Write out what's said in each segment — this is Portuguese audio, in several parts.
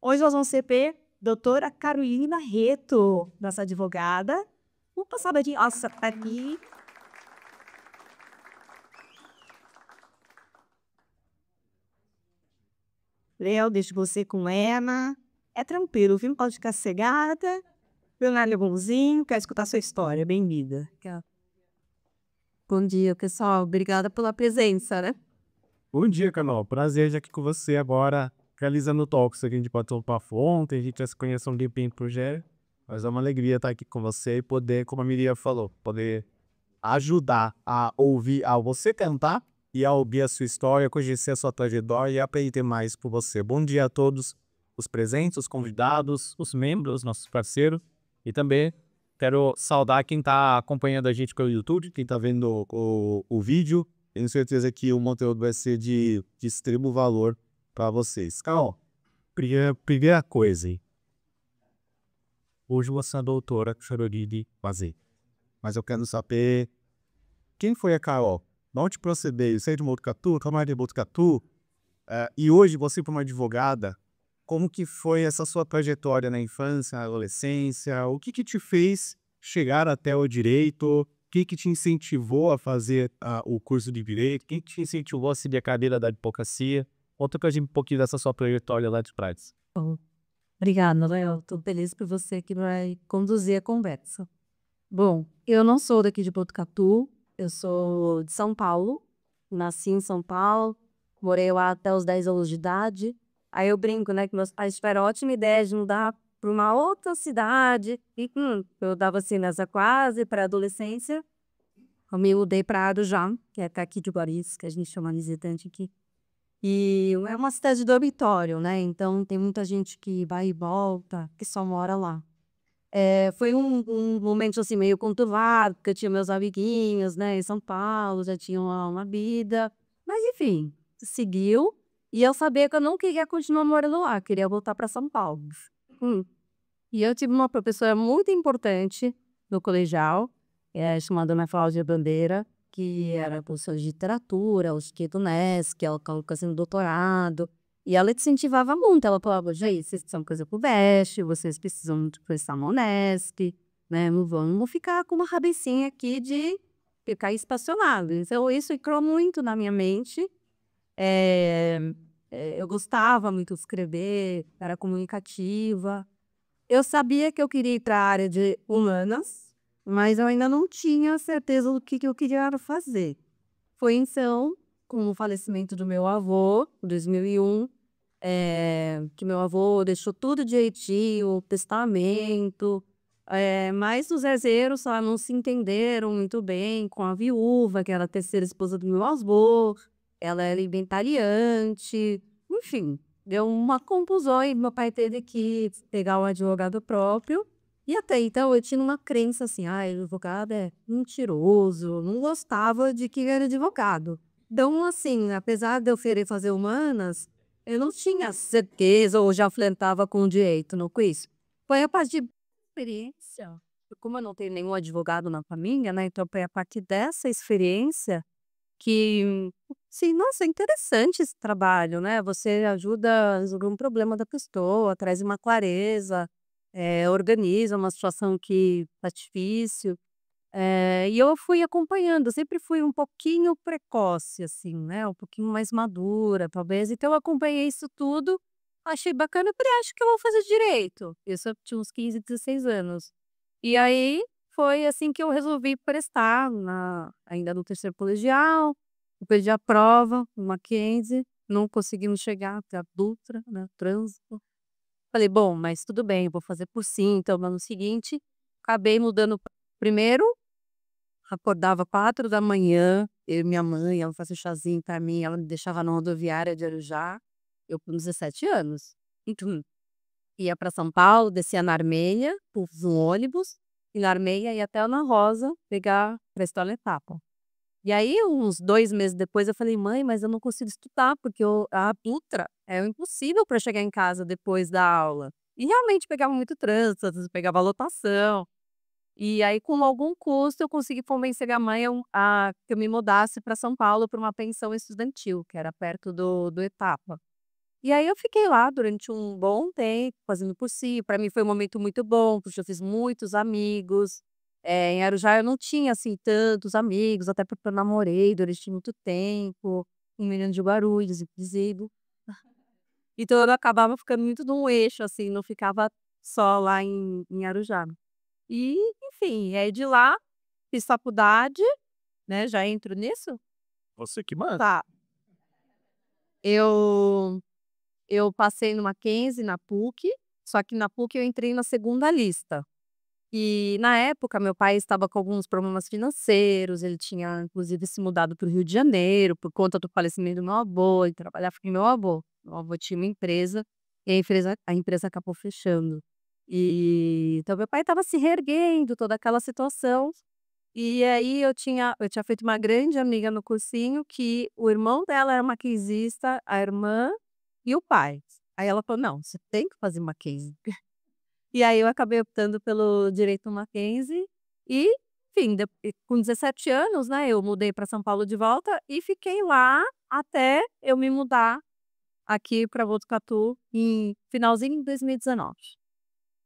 Hoje nós vamos receber doutora Carolina Barreto, nossa advogada. Vamos passar de nossa tá aqui. Léo, deixo você com ela. É tranquilo, viu? Pode ficar sossegada. Leonardo é bonzinho, quer escutar sua história. Bem-vinda. Bom dia, pessoal. Obrigada pela presença, né? Bom dia, Carol. Prazer estar aqui com você agora, realizando o Talks. A gente bateu um papo ontem, a gente já se conhece um tempinho por já, mas é uma alegria estar aqui com você e poder, como a Miriam falou, poder ajudar a ouvir, a você cantar e a ouvir a sua história, conhecer a sua trajetória e aprender mais por você. Bom dia a todos os presentes, os convidados, os membros, nossos parceiros, e também quero saudar quem está acompanhando a gente pelo YouTube, quem está vendo o vídeo. Tenho certeza que o conteúdo vai ser de extremo valor para vocês. Carol, primeira coisa, hein? Hoje você é a doutora Carolina Barreto, mas eu quero saber quem foi a Carol? De onde procedeu? Você é de Botucatu? Como é de Botucatu? E hoje você, como advogada, como que foi essa sua trajetória na infância, na adolescência? O que te fez chegar até o direito? O que te incentivou a fazer o curso de direito? Quem te incentivou a seguir a carreira da advocacia? Conta pra gente um pouquinho dessa sua trajetória lá de trás. Bom, obrigada, Léo. Estou feliz por você que vai conduzir a conversa. Bom, eu não sou daqui de Botucatu, eu sou de São Paulo. Nasci em São Paulo, morei lá até os 10 anos de idade. Aí eu brinco, né, que meus pais tiveram a ótima ideia de mudar para uma outra cidade. E eu dava assim nessa quase pré-adolescência. Eu me mudei para Arujá, que é até aqui de Guaris, que a gente chama visitante aqui. E é uma cidade de dormitório, né? Então tem muita gente que vai e volta, que só mora lá. Foi um momento assim meio conturbado, porque eu tinha meus amiguinhos, né, em São Paulo, já tinha uma vida. Mas enfim, seguiu. E eu sabia que eu não queria continuar morando lá, queria voltar para São Paulo. Hum. E eu tive uma professora muito importante no colegial, chamada Ana Cláudia Bandeira, que era professora de literatura, o Chiquito Unesc, ela colocou assim no doutorado. E ela te incentivava muito, ela falava, gente, vocês precisam fazer o FUVEST, vocês precisam prestar no Unesp, né, não vamos ficar com uma cabecinha aqui de ficar estacionado. Então isso entrou muito na minha mente. Eh, eu gostava muito de escrever, era comunicativa. Eu sabia que eu queria ir para a área de humanas, mas eu ainda não tinha certeza do que eu queria fazer. Foi então, com o falecimento do meu avô, em 2001, que meu avô deixou tudo direitinho, testamento, mas os herdeiros só não se entenderam muito bem com a viúva, que era a terceira esposa do meu avô, ela era inventariante, enfim, deu uma confusão e meu pai teve que pegar um advogado próprio. E até então eu tinha uma crença assim, o advogado é mentiroso, não gostava de que era advogado. Então, assim, apesar de eu querer fazer humanas, eu não tinha certeza ou já flertava com o direito no quiz. Foi a partir da experiência, como eu não tenho nenhum advogado na família, né? Então foi a partir dessa experiência que, sim, nossa, é interessante esse trabalho, né? Você ajuda a resolver um problema da pessoa, traz uma clareza, organiza uma situação que tá difícil. E eu fui acompanhando, sempre fui um pouquinho precoce, assim, né, um pouquinho mais madura, talvez. Então eu acompanhei isso tudo, achei bacana, eu falei: "Acho que eu vou fazer direito". Isso eu tinha uns 15, 16 anos. E aí foi assim que eu resolvi prestar ainda no terceiro colegial, eu perdi a prova no Mackenzie, não conseguimos chegar até a Dutra, né, trânsito. Falei: "Bom, mas tudo bem, eu vou fazer por cursinho". Então no ano seguinte, acabei mudando primeiro. Acordava 4 da manhã, eu e minha mãe, ela fazia chazinho pra mim, ela me deixava na rodoviária de Arujá, eu com 17 anos. Então, ia para São Paulo, descia na Armênia, pus um ônibus, e na Armênia ia até Ana Rosa pegar pra estudar na Etapa. E aí, uns 2 meses depois, eu falei: "Mãe, mas eu não consigo estudar, porque a Dutra é impossível para chegar em casa depois da aula". E realmente pegava muito trânsito, às vezes pegava lotação. E aí, com algum custo, eu consegui convencer minha mãe a que eu me mudasse para São Paulo para uma pensão estudantil, que era perto do Etapa. E aí eu fiquei lá durante um bom tempo, fazendo cursinho. Para mim foi um momento muito bom, porque eu fiz muitos amigos. Em Arujá eu não tinha, assim, tantos amigos, até porque eu namorei durante muito tempo, um menino de Guarulhos, inclusive. Então eu acabava ficando muito num eixo, assim, não ficava só lá em Arujá. E, enfim, aí de lá fiz faculdade, né, já entro nisso? Você que manda. Tá. Eu eu passei no Mackenzie, na PUC, só que na PUC eu entrei na segunda lista. E na época meu pai estava com alguns problemas financeiros, ele tinha inclusive se mudado para o Rio de Janeiro por conta do falecimento do meu avô, e trabalhava com meu avô. Meu avô tinha uma empresa, e a empresa acabou fechando. Então meu pai estava se reerguendo, toda aquela situação. E aí eu tinha feito uma grande amiga no cursinho que o irmão dela era maquinzista, a irmã e o pai. Aí ela falou: "Não, você tem que fazer Mackenzie". E aí eu acabei optando pelo direito Mackenzie e, enfim, com 17 anos, né, eu mudei para São Paulo de volta e fiquei lá até eu me mudar aqui para Botucatu em finalzinho de 2019.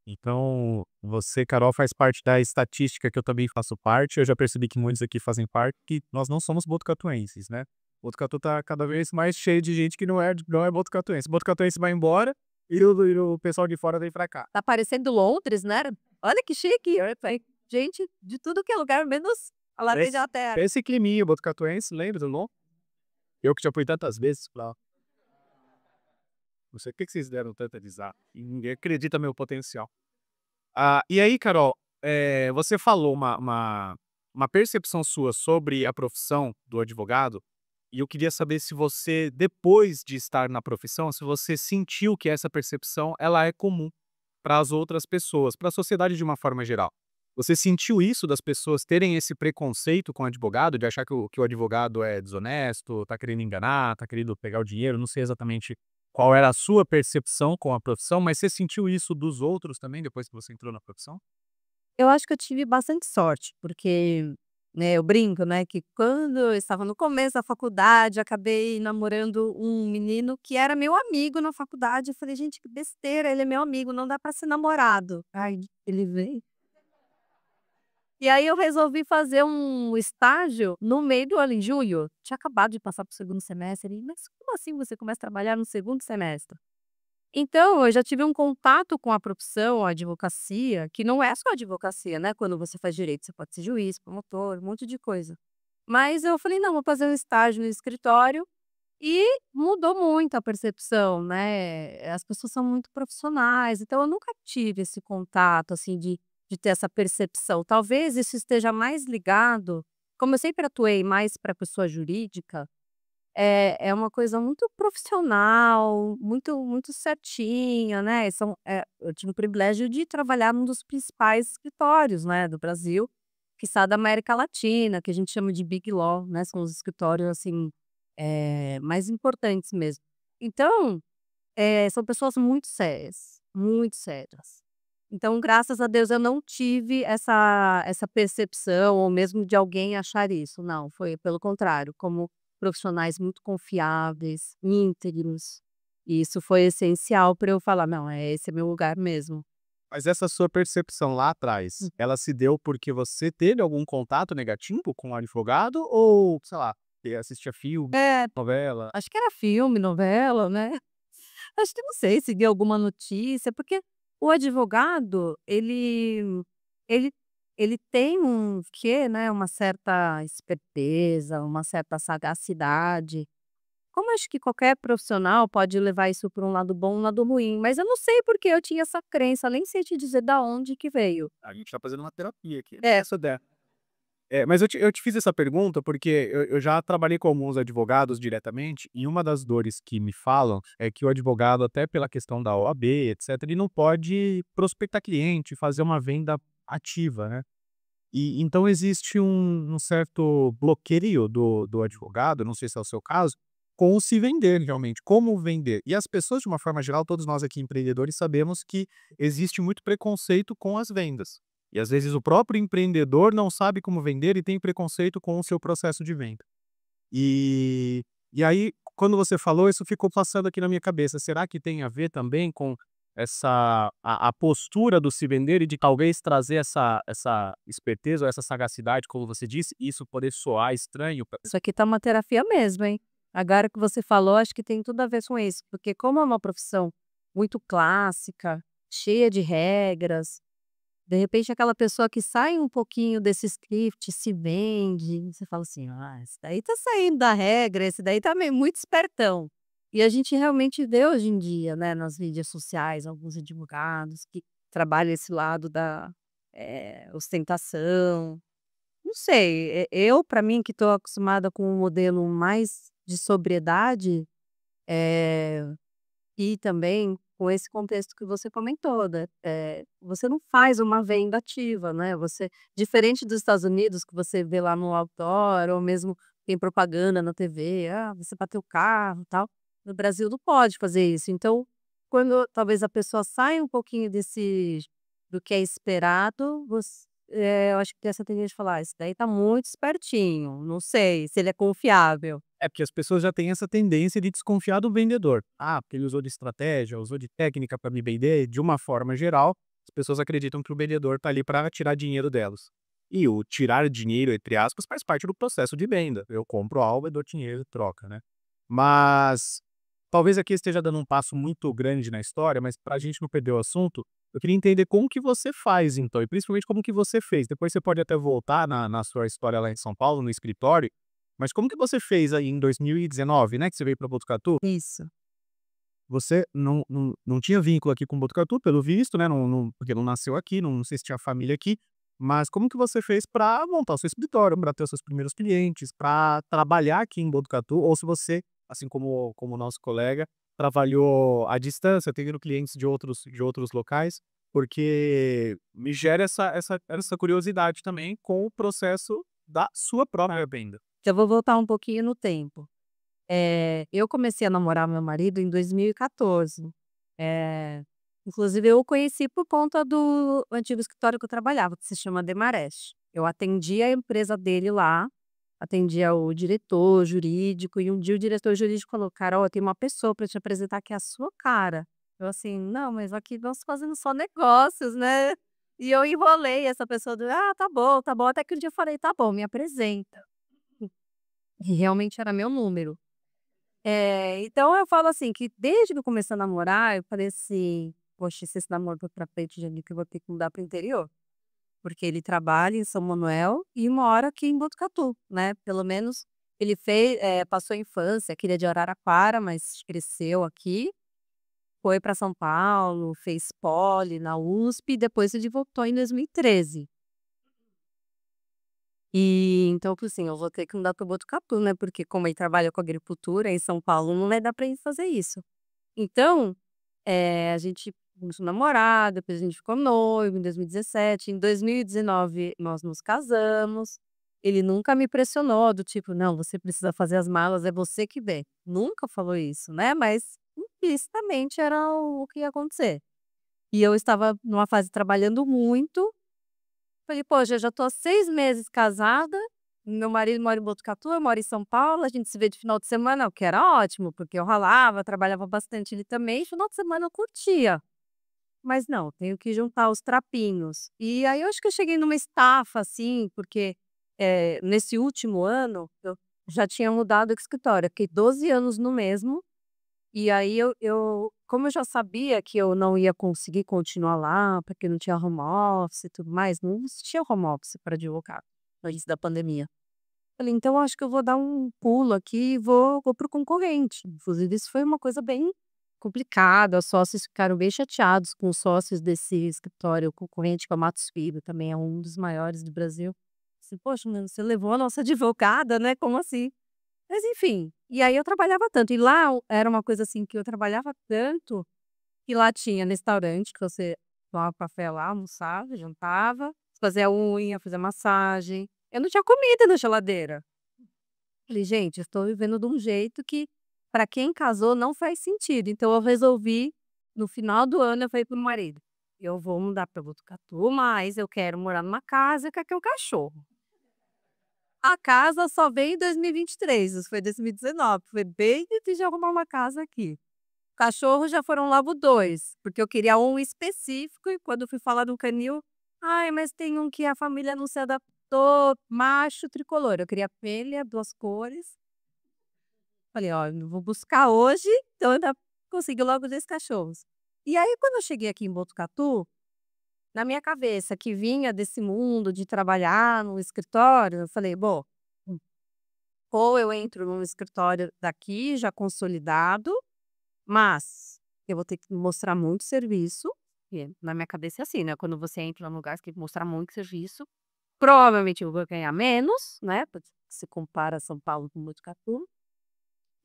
Então, você, Carol, faz parte da estatística que eu também faço parte. Eu já percebi que muitos aqui fazem parte, que nós não somos botucatuenses, né? Botucatu tá cada vez mais cheio de gente que não é botucatuense. Botucatuense vai embora e o pessoal de fora vem pra cá. Tá parecendo Londres, né? Olha que chique, eu falei: "Gente, de tudo que é lugar menos a laranja da terra". Esse climinha botucatuense, lembra do Lon? Eu que já fui tantas vezes pra lá. Não sei o que que vocês deram tanta risada. E ninguém acredita no meu potencial. E aí, Carol, você falou uma percepção sua sobre a profissão do advogado, e eu queria saber se você, depois de estar na profissão, se você sentiu que essa percepção ela é comum para as outras pessoas, para a sociedade de uma forma geral. Você sentiu isso das pessoas terem esse preconceito com o advogado, de achar que o advogado é desonesto, tá querendo enganar, tá querendo pegar o dinheiro? Não sei exatamente qual era a sua percepção com a profissão, mas você sentiu isso dos outros também depois que você entrou na profissão? Eu acho que eu tive bastante sorte, porque, né, eu brinco, né, que quando eu estava no começo da faculdade, acabei namorando um menino que era meu amigo na faculdade. Eu falei: "Gente, que besteira, ele é meu amigo, não dá para ser namorado". Aí ele veio. E aí eu resolvi fazer um estágio no meio do ano, em julho. Tinha acabado de passar para o segundo semestre. Ele: "Mas como assim você começa a trabalhar no segundo semestre?". Então, eu já tive um contato com a profissão, a advocacia, que não é só advocacia, né, quando você faz direito, você pode ser juiz, promotor, um monte de coisa. Mas eu falei: "Não, vou fazer um estágio no escritório", e mudou muito a percepção, né, as pessoas são muito profissionais, então eu nunca tive esse contato, assim, de ter essa percepção. Talvez isso esteja mais ligado, como eu sempre atuei mais para pessoa jurídica, é uma coisa muito profissional, muito certinha, né, eu tive o privilégio de trabalhar num dos principais escritórios, né, do Brasil, quiçá da América Latina, que a gente chama de Big Law, né, são os escritórios, assim, mais importantes mesmo. Então, são pessoas muito sérias, muito sérias. Então, graças a Deus, eu não tive essa percepção ou mesmo de alguém achar isso, não, foi pelo contrário, como profissionais muito confiáveis, íntegros, e isso foi essencial para eu falar: "Não, esse é meu lugar mesmo". Mas essa sua percepção lá atrás, ela se deu porque você teve algum contato negativo com o advogado ou, sei lá, assistia filme, É, novela? acho que era filme, novela, né. Acho que não sei se vi alguma notícia, porque o advogado, ele ele tem um quê, né, uma certa esperteza, uma certa sagacidade. Como acho que qualquer profissional pode levar isso para um lado bom, um lado ruim, mas eu não sei porque eu tinha essa crença, nem sei te dizer da onde que veio. A gente tá fazendo uma terapia aqui. É. Essa ideia. Mas eu te fiz essa pergunta porque eu já trabalhei com alguns advogados diretamente, e uma das dores que me falam é que o advogado, até pela questão da OAB, etc., ele não pode prospectar cliente, fazer uma venda ativa, né? E então existe um certo bloqueio do advogado, não sei se é o seu caso, com o se vender realmente, como vender. E as pessoas, de uma forma geral, todos nós aqui empreendedores sabemos que existe muito preconceito com as vendas. E às vezes o próprio empreendedor não sabe como vender e tem preconceito com o seu processo de venda. E aí, quando você falou, isso ficou passando aqui na minha cabeça. Será que tem a ver também com a postura do se vender e de talvez trazer essa esperteza ou essa sagacidade, como você disse, e isso poder soar estranho pra Isso aqui tá uma terapia mesmo, hein. Agora que você falou, acho que tem tudo a ver com isso, porque como é uma profissão muito clássica, cheia de regras, de repente aquela pessoa que sai um pouquinho desse script, se vende, você fala assim: "Ah, esse daí tá saindo da regra, esse daí tá meio muito espertão". E a gente realmente vê hoje em dia, né, nas mídias sociais, alguns advogados que trabalham esse lado da, ostentação. Não sei, eu para mim que estou acostumada com um modelo mais de sobriedade, eh, e também com esse contexto que você comentou, né, você não faz uma venda ativa, né, você diferente dos Estados Unidos que você vê lá no outdoor ou mesmo tem propaganda na TV, "Ah, você bateu o carro", tal, no Brasil não pode fazer isso. Então, quando talvez a pessoa saia um pouquinho desse do que é esperado, eu acho que tem essa tendência de falar: "Ah, esse daí tá muito espertinho, não sei se ele é confiável". É porque as pessoas já têm essa tendência de desconfiar do vendedor. Ah, porque ele usou de estratégia, usou de técnica para me vender. De uma forma geral, as pessoas acreditam que o vendedor tá ali para tirar dinheiro delas. E o tirar dinheiro, entre aspas, faz parte do processo de venda. Eu compro algo e dou dinheiro, troca, né? Mas talvez aqui esteja dando um passo muito grande na história, mas para a gente não perder o assunto, eu queria entender como que você faz, então, e principalmente como que você fez. Depois você pode até voltar na sua história lá em São Paulo, no escritório, mas como que você fez aí em 2019, né, que você veio para Botucatu? Isso. Você não tinha vínculo aqui com Botucatu, pelo visto, né, porque não nasceu aqui, não sei se tinha família aqui, mas como que você fez para montar o seu escritório, para ter os seus primeiros clientes, para trabalhar aqui em Botucatu, ou se você, assim como o nosso colega, trabalhou à distância, tendo clientes de outros locais, porque me gera essa curiosidade também com o processo da sua própria venda. Então eu vou voltar um pouquinho no tempo. Eu comecei a namorar meu marido em 2014. Eh, Inclusive eu o conheci por conta do antigo escritório que eu trabalhava, que se chama Demarest. Eu atendia a empresa dele lá, atendia o diretor jurídico, e um dia o diretor jurídico falou: "Carol, eu tenho uma pessoa para te apresentar que é a sua cara". Eu assim: "Não, mas aqui nós fazendo só negócios, né". E eu enrolei essa pessoa do: "Ah, tá bom", até que um dia eu falei: "Tá bom, me apresenta". E realmente era meu número. Então eu falo assim, que desde que eu comecei a namorar, eu falei assim: "Poxa, se esse namoro for pra frente, Janice, eu vou ter que mudar para o interior", porque ele trabalha em São Manuel e mora aqui em Botucatu, né, pelo menos ele passou a infância, aqui ele é de Araraquara, mas cresceu aqui, foi para São Paulo, fez poli na USP e depois ele voltou em 2013. E então eu falei assim: "Eu vou ter que mudar para Botucatu, né, porque como ele trabalha com agricultura em São Paulo, não vai dar para ele fazer isso". Então, a gente começou a namorar, depois a gente ficou noivo em 2017, em 2019 nós nos casamos. Ele nunca me pressionou do tipo: "Não, você precisa fazer as malas, é você que vem". Nunca falou isso, né, mas implicitamente era o que ia acontecer. E eu estava numa fase trabalhando muito. Falei: "Poxa, eu já tô há 6 meses casada, meu marido mora em Botucatu, eu moro em São Paulo, a gente se vê de final de semana", o que era ótimo, porque eu ralava, trabalhava bastante, ele também, final de semana eu curtia. Mas não, tenho que juntar os trapinhos. E aí eu acho que eu cheguei numa estafa, assim, porque, nesse último ano, eu já tinha mudado o escritório, eu fiquei 12 anos no mesmo, e aí como eu já sabia que eu não ia conseguir continuar lá, porque não tinha home office e tudo mais, não existia home office para advogado, antes da pandemia. Falei: "Então acho que eu vou dar um pulo aqui e vou para o concorrente". Inclusive isso foi uma coisa bem complicada, os sócios ficaram bem chateados com os sócios desse escritório concorrente, que é o Matos Filho, também é um dos maiores do Brasil. Assim: "Poxa, mas você levou a nossa advogada, né, como assim?". Mas enfim, e aí eu trabalhava tanto, e lá era uma coisa assim que eu trabalhava tanto, que lá tinha restaurante que você tomava café lá, almoçava, jantava, fazia unha, fazia massagem. Eu não tinha comida na geladeira. Falei: "Gente, eu estou vivendo de um jeito que para quem casou não faz sentido". Então eu resolvi, no final do ano eu falei para o meu marido: "Eu vou mudar para Botucatu, mas eu quero morar numa casa que eu quero um cachorro". A casa só veio em 2023, isso foi 2019. Foi bem difícil de arrumar uma casa aqui. Cachorro já foram logo 2, porque eu queria um específico e quando eu fui falar do canil, ai, mas tem um que a família não se adaptou, macho tricolor. Eu queria fêmea, 2 cores. Falei, ó, eu vou buscar hoje, então ainda consegui logo 2 cachorros. E aí, quando eu cheguei aqui em Botucatu, na minha cabeça, que vinha desse mundo de trabalhar no escritório, eu falei, bom, ou eu entro num escritório daqui já consolidado, mas eu vou ter que mostrar muito serviço, e na minha cabeça é assim, né? Quando você entra num lugar, você tem que mostrar muito serviço. Provavelmente eu vou ganhar menos, né? Porque se compara São Paulo com Botucatu.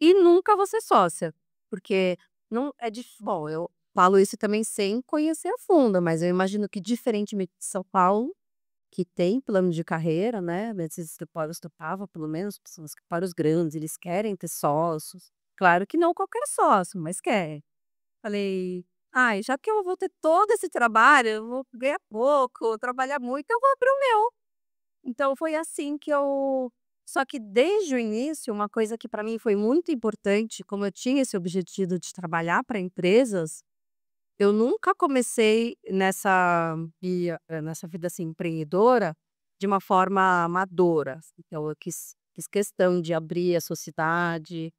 E nunca vou ser sócia, porque não é difícil. Bom, eu falo isso também sem conhecer a fundo, mas eu imagino que diferentemente de São Paulo, que tem plano de carreira, né? Esses escritórios que eu tava, pelo menos, são escritórios grandes, eles querem ter sócios. Claro que não qualquer sócio, mas quer. Falei, ai, já que eu vou ter todo esse trabalho, eu vou ganhar pouco, trabalhar muito, eu vou abrir o meu. Então foi assim que eu. Só que desde o início, uma coisa que para mim foi muito importante, como eu tinha esse objetivo de trabalhar para empresas, eu nunca comecei nessa vida assim, empreendedora de uma forma amadora. Então, eu quis questão de abrir a sociedade,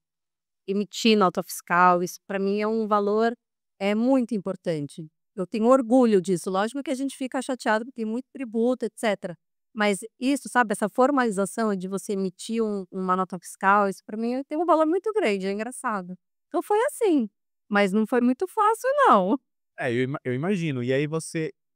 emitir nota fiscal. Isso para mim é um valor muito importante. Eu tenho orgulho disso. Lógico que a gente fica chateado porque tem muito tributo, etc. Mas isso, sabe, essa formalização de você emitir uma nota fiscal, isso para mim tem um valor muito grande, é engraçado. Então foi assim, mas não foi muito fácil, não. Eu imagino. E aí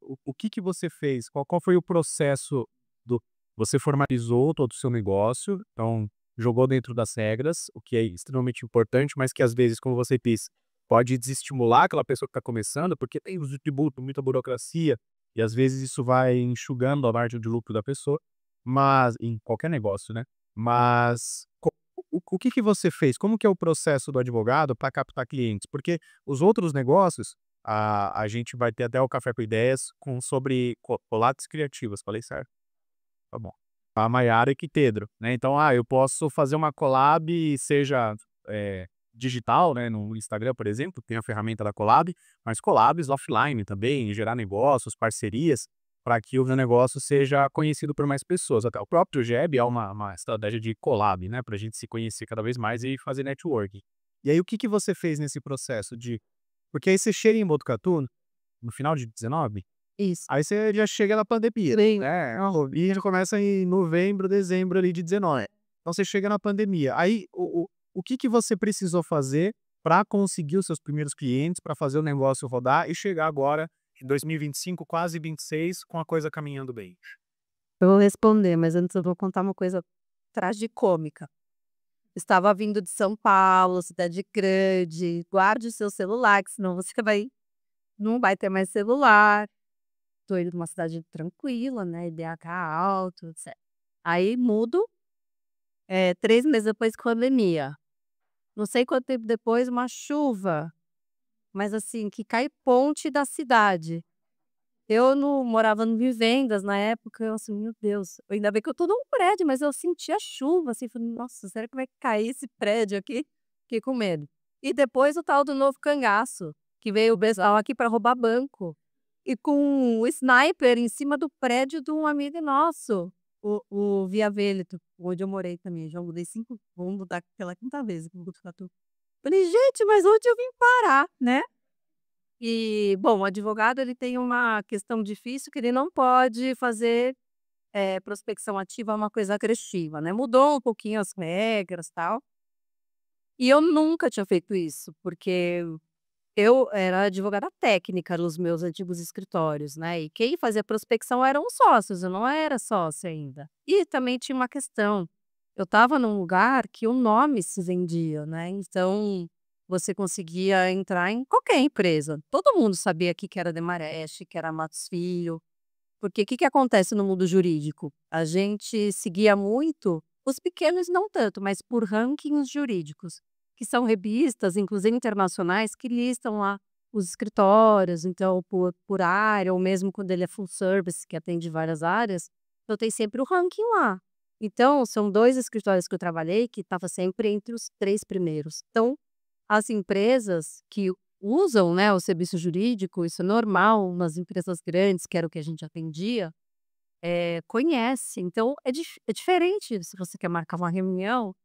o que que você fez? Qual foi o processo do você formalizou todo o seu negócio, então jogou dentro das regras, o que é extremamente importante, mas que às vezes, como você disse, pode desestimular aquela pessoa que está começando, porque tem os tributo, muita burocracia, e às vezes isso vai enxugando a margem de lucro da pessoa, mas em qualquer negócio, né. Mas o que que você fez? Como que é o processo do advogado para captar clientes? Porque os outros negócios a gente vai ter até o Café com Ideias sobre colates criativas, falei certo? Tá bom. A Maiara e Quitedro, né, então, eu posso fazer uma collab, seja, digital, né, no Instagram, por exemplo, tem a ferramenta da collab, mas collabs offline também, gerar negócios, parcerias, para que o meu negócio seja conhecido por mais pessoas. Até o próprio Jeb é uma estratégia de collab, né, para a gente se conhecer cada vez mais e fazer networking. E aí o que que você fez nesse processo de porque aí você chega em Botucatu, no final de 19, Isso. aí você já chega na pandemia, né, e já começa em novembro, dezembro ali de 19. Então você chega na pandemia. Aí o que que você precisou fazer para conseguir os seus primeiros clientes, para fazer o negócio rodar e chegar agora em 2025, quase 26, com a coisa caminhando bem? Eu vou responder, mas antes eu vou contar uma coisa tragicômica. Estava vindo de São Paulo, cidade grande, guarde o seu celular, que senão você não vai ter mais celular. Tô indo numa cidade tranquila, né, IDH alto, etc. Aí mudo, 3 meses depois pandemia. Não sei quanto tempo depois, uma chuva, mas assim, que cai ponte da cidade. Eu não morava em vivendas na época, eu assim: "Meu Deus", ainda bem que eu tô num prédio, mas eu senti a chuva, assim, falei: "Nossa, será que vai cair esse prédio aqui?". Fiquei com medo. E depois o tal do novo cangaço, que veio o pessoal aqui para roubar banco, e com o sniper em cima do prédio de um amigo nosso, o Via Veleto, onde eu morei também, já mudei 5 vou mudar pela 5ª vez aqui em Botucatu. Falei: "Gente, mas onde eu vim parar?", né. E, bom, o advogado ele tem uma questão difícil que ele não pode fazer, prospecção ativa, é uma coisa agressiva, né, mudou um pouquinho as regras, tal. E eu nunca tinha feito isso, porque eu era advogada técnica nos meus antigos escritórios, né, e quem fazia prospecção eram os sócios, eu não era sócia ainda. E também tinha uma questão, eu estava num lugar que o nome se vendia, né, então você conseguia entrar em qualquer empresa. Todo mundo sabia aqui que era Demarest, que era Matos Filho, porque o que que acontece no mundo jurídico? A gente seguia muito, os pequenos não tanto, mas por rankings jurídicos, que são revistas, inclusive internacionais, que listam lá os escritórios, então por área, ou mesmo quando ele é full service, que atende várias áreas, então tem sempre o ranking lá. Então, são 2 escritórios que eu trabalhei que estava sempre entre os 3 primeiros. Então, as empresas que usam, né, o serviço jurídico, isso é normal nas empresas grandes, que era o que a gente atendia, conhece. Então é diferente se você quer marcar uma reunião, o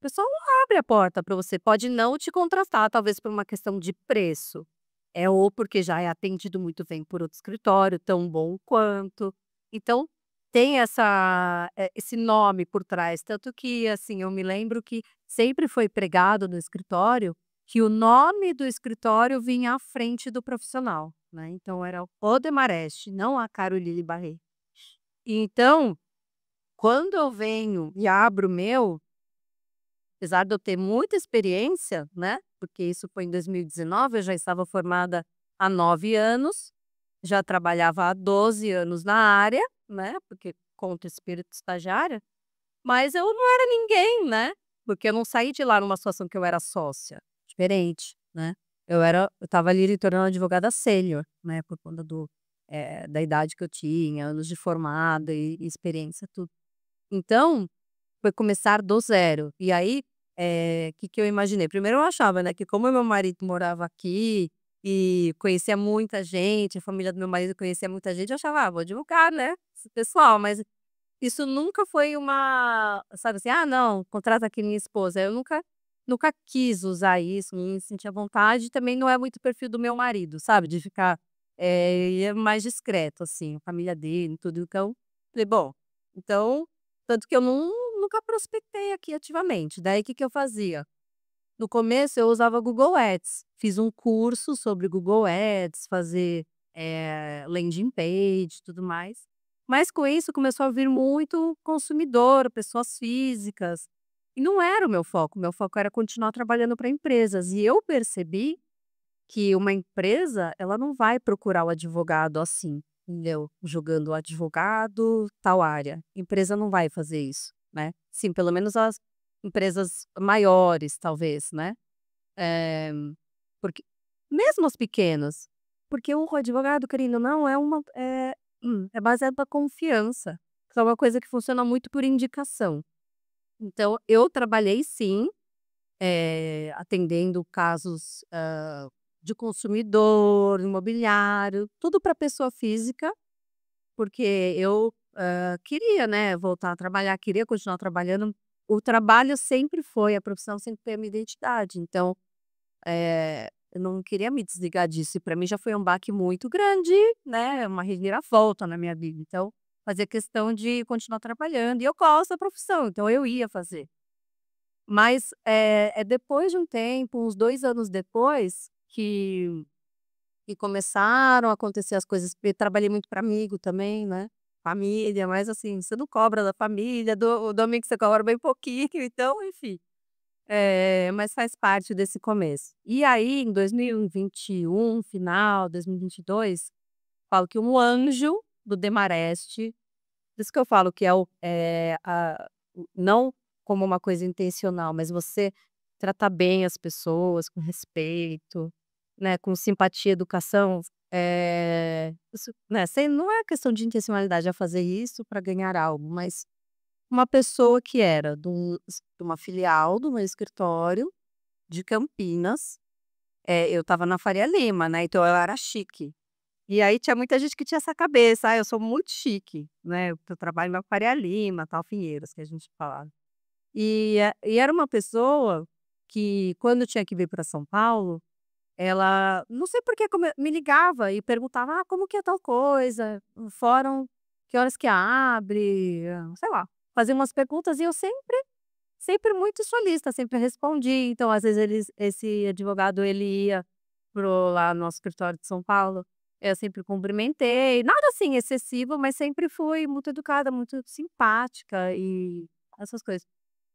pessoal não abre a porta para você, pode não te contratar, talvez por uma questão de preço, ou porque já é atendido muito bem por outro escritório, tão bom quanto. Então tem esse nome por trás, tanto que, assim, eu me lembro que sempre foi pregado no escritório que o nome do escritório vinha à frente do profissional, né, então era o Demarest, não a Caroline Barret. Então, quando eu venho e abro o meu, apesar de eu ter muita experiência, né, porque isso foi em 2019, eu já estava formada há 9 anos, já trabalhava há 12 anos na área, né, porque conta espírito estagiária, mas eu não era ninguém, né, porque eu não saí de lá numa situação que eu era sócia, diferente, né. Eu estava ali me tornando advogada sênior, né, por conta da idade que eu tinha, anos de formada e experiência, tudo. Então, foi começar do zero. E aí, que eu imaginei? Primeiro eu achava, né, que como meu marido morava aqui e conhecia muita gente, a família do meu marido conhecia muita gente, eu achava: "Ah, vou advogar, né, esse pessoal", mas isso nunca foi uma, sabe assim: "Ah, não, contrata aqui minha esposa". Eu nunca quis usar isso, não me sentia à vontade, também não é muito o perfil do meu marido, sabe, de ficar, ele é mais discreto, assim, a família dele, tudo. Então, falei: "Bom, então", tanto que eu nunca prospectei aqui ativamente. Daí, o que que eu fazia? No começo eu usava Google Ads, fiz um curso sobre Google Ads, fazer, landing page e tudo mais. Mas com isso começou a vir muito consumidor, pessoas físicas, e não era o meu foco era continuar trabalhando para empresas. E eu percebi que uma empresa, ela não vai procurar o advogado assim, entendeu? Jogando o advogado, tal área. Empresa não vai fazer isso, né? Sim, pelo menos as empresas maiores, talvez, né? Eh, porque mesmo os pequenos, porque o advogado, querendo ou não, é baseado na confiança. Então é uma coisa que funciona muito por indicação. Então eu trabalhei sim, atendendo casos, de consumidor, imobiliário, tudo para pessoa física, porque eu, queria, né, voltar a trabalhar, queria continuar trabalhando. O trabalho sempre foi, a profissão sempre foi a minha identidade, então, eu não queria me desligar disso, e para mim já foi um baque muito grande, né, uma reviravolta na minha vida, então fazia questão de continuar trabalhando, e eu gosto da profissão, então eu ia fazer. Mas, depois de um tempo, uns 2 anos depois, que começaram a acontecer as coisas, porque trabalhei muito para amigo também, né, família, mas assim, você não cobra da família, do amigo você cobra bem pouquinho, então enfim, mas faz parte desse começo. E aí em 2021, final, 2022, falo que um anjo do Demarest, por isso que eu falo que não como uma coisa intencional, mas você tratar bem as pessoas com respeito, né, com simpatia, educação, isso, né, sem não é questão de intencionalidade a fazer isso para ganhar algo, mas uma pessoa que era de uma filial do meu escritório de Campinas, eu estava na Faria Lima, né, então eu era chique. E aí tinha muita gente que tinha essa cabeça: "Ah, eu sou muito chique", né, eu trabalho na Faria Lima, tal, Pinheiros, que a gente falava. E era uma pessoa que, quando eu tinha que vir para São Paulo, ela não sei por que me ligava e perguntava: "Ah, como que é tal coisa? O fórum, que horas que abre?", sei lá, fazia umas perguntas e eu sempre muito solícita, sempre respondi. Então, às vezes, esse advogado, ele ia lá no nosso escritório de São Paulo, eu sempre cumprimentei, nada assim excessivo, mas sempre fui muito educada, muito simpática e essas coisas.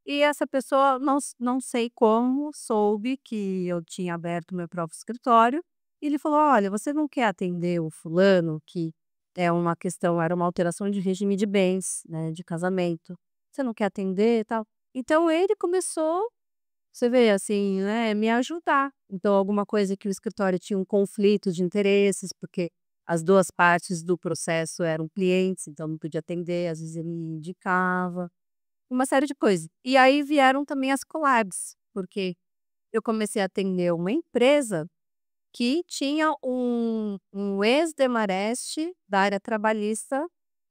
E essa pessoa, não sei como, soube que eu tinha aberto meu próprio escritório, e ele falou: "Olha, você não quer atender o fulano, que era uma alteração de regime de bens, né, de casamento. Você não quer atender e tal?". Então ele começou, você vê, assim, né, me ajudar. Então alguma coisa que o escritório tinha um conflito de interesses, porque as 2 partes do processo eram clientes, então não podia atender, às vezes ele me indicava. uma série de coisas. E aí vieram também as collabs, porque eu comecei a atender uma empresa que tinha um ex-Demarest da área trabalhista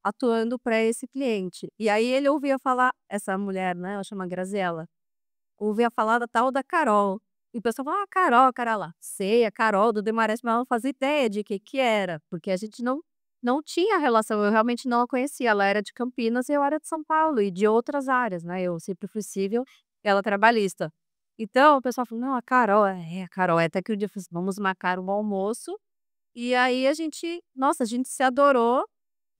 atuando para esse cliente. E aí ele ouvia falar, essa mulher, né, ela chama Graziella, ouvia falar da tal da Carol. E o pessoal falava: "Ah, Carol, cara lá". Sei, a Carol do Demarest, mas ela não fazia ideia de que era, porque a gente não tinha relação, eu realmente não a conhecia. Ela era de Campinas e eu era de São Paulo e de outras áreas, né, eu sempre fui civil, ela trabalhista. Então o pessoal falou: "Não, a Carol", a Carol. Até que um dia eu falei assim: "Vamos marcar um almoço", e aí a gente, nossa, a gente se adorou.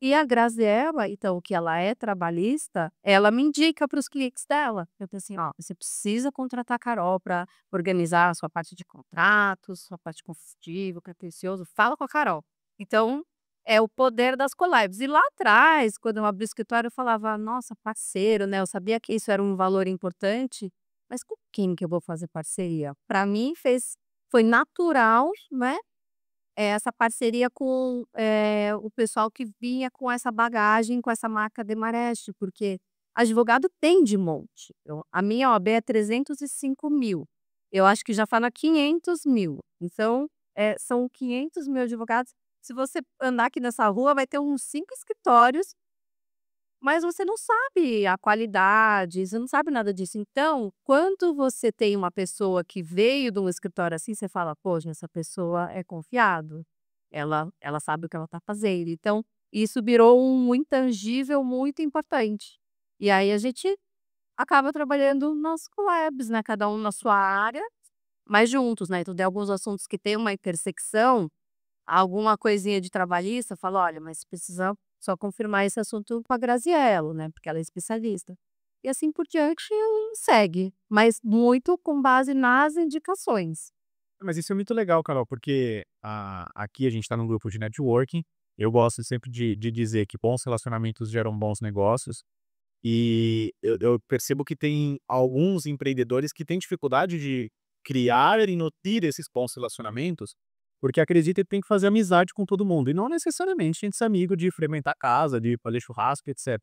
E a Graziella, então, que ela é trabalhista, ela me indica para os clientes dela. Eu falei assim: "Ó, você precisa contratar a Carol para organizar a sua parte de contratos, sua parte consultivo, pretensioso, fala com a Carol". Então, é o poder das collabs. E lá atrás, quando eu abri o escritório, eu falava: "Nossa, parceiro", né, eu sabia que isso era um valor importante, mas com quem que eu vou fazer parceria? Para mim foi natural, né, essa parceria com, o pessoal que vinha com essa bagagem, com essa marca Demarest, porque advogado tem de monte. A minha OAB é 305.000, eu acho que já está na 500.000. Então, são 500.000 advogados. Se você andar aqui nessa rua, vai ter uns 5 escritórios, mas você não sabe a qualidade, você não sabe nada disso. Então, quando você tem uma pessoa que veio de um escritório assim, você fala: "Poxa, essa pessoa é confiável, ela sabe o que ela está fazendo". Então, isso virou um intangível muito importante. E aí a gente acaba trabalhando nas collabs, né, cada um na sua área, mas juntos, né. Então tem alguns assuntos que tem uma intersecção, alguma coisinha de trabalhista, fala: "Olha, mas precisa só confirmar esse assunto com a Graziella, né, porque ela é especialista". E assim por diante, segue, mas muito com base nas indicações. Mas isso é muito legal, Carol, porque aqui a gente está num grupo de networking. Eu gosto sempre de dizer que bons relacionamentos geram bons negócios. E eu percebo que tem alguns empreendedores que têm dificuldade de criar e nutrir esses bons relacionamentos, porque acredita que tem que fazer amizade com todo mundo. E não necessariamente tem que ser amigo de frequentar casa, de fazer churrasco, etc.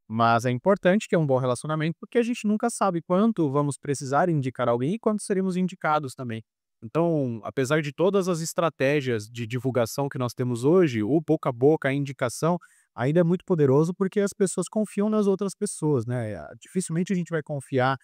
Mas é importante ter um bom relacionamento, porque a gente nunca sabe quanto vamos precisar indicar alguém e quando seremos indicados também. Então, apesar de todas as estratégias de divulgação que nós temos hoje, o boca a boca, a indicação, ainda é muito poderoso porque as pessoas confiam nas outras pessoas, né? Dificilmente a gente vai confiar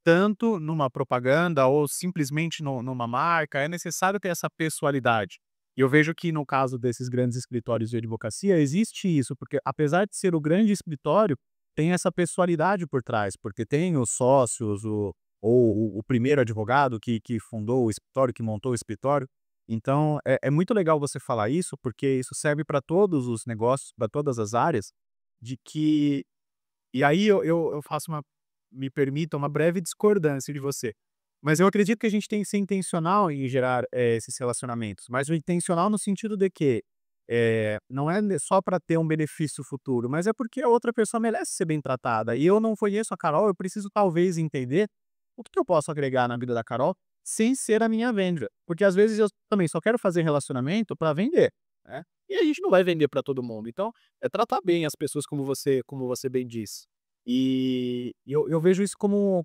tanto numa propaganda ou simplesmente numa marca. É necessário ter essa pessoalidade. E eu vejo que no caso desses grandes escritórios de advocacia existe isso, porque apesar de ser o grande escritório, tem essa pessoalidade por trás, porque tem os sócios, ou o primeiro advogado que fundou o escritório, que montou o escritório. Então é muito legal você falar isso, porque isso serve para todos os negócios, para todas as áreas, de que e aí eu faço me permita uma breve discordância de você. Mas eu acredito que a gente tem que ser intencional em gerar, esses relacionamentos, mas o intencional no sentido de que, não é só para ter um benefício futuro, mas é porque a outra pessoa merece ser bem tratada. E eu não conheço a Carol, eu preciso talvez entender o que eu posso agregar na vida da Carol sem ser a minha venda. Porque às vezes eu também só quero fazer relacionamento para vender, né. E a gente não vai vender para todo mundo. Então, é tratar bem as pessoas como você bem disse. E eu vejo isso como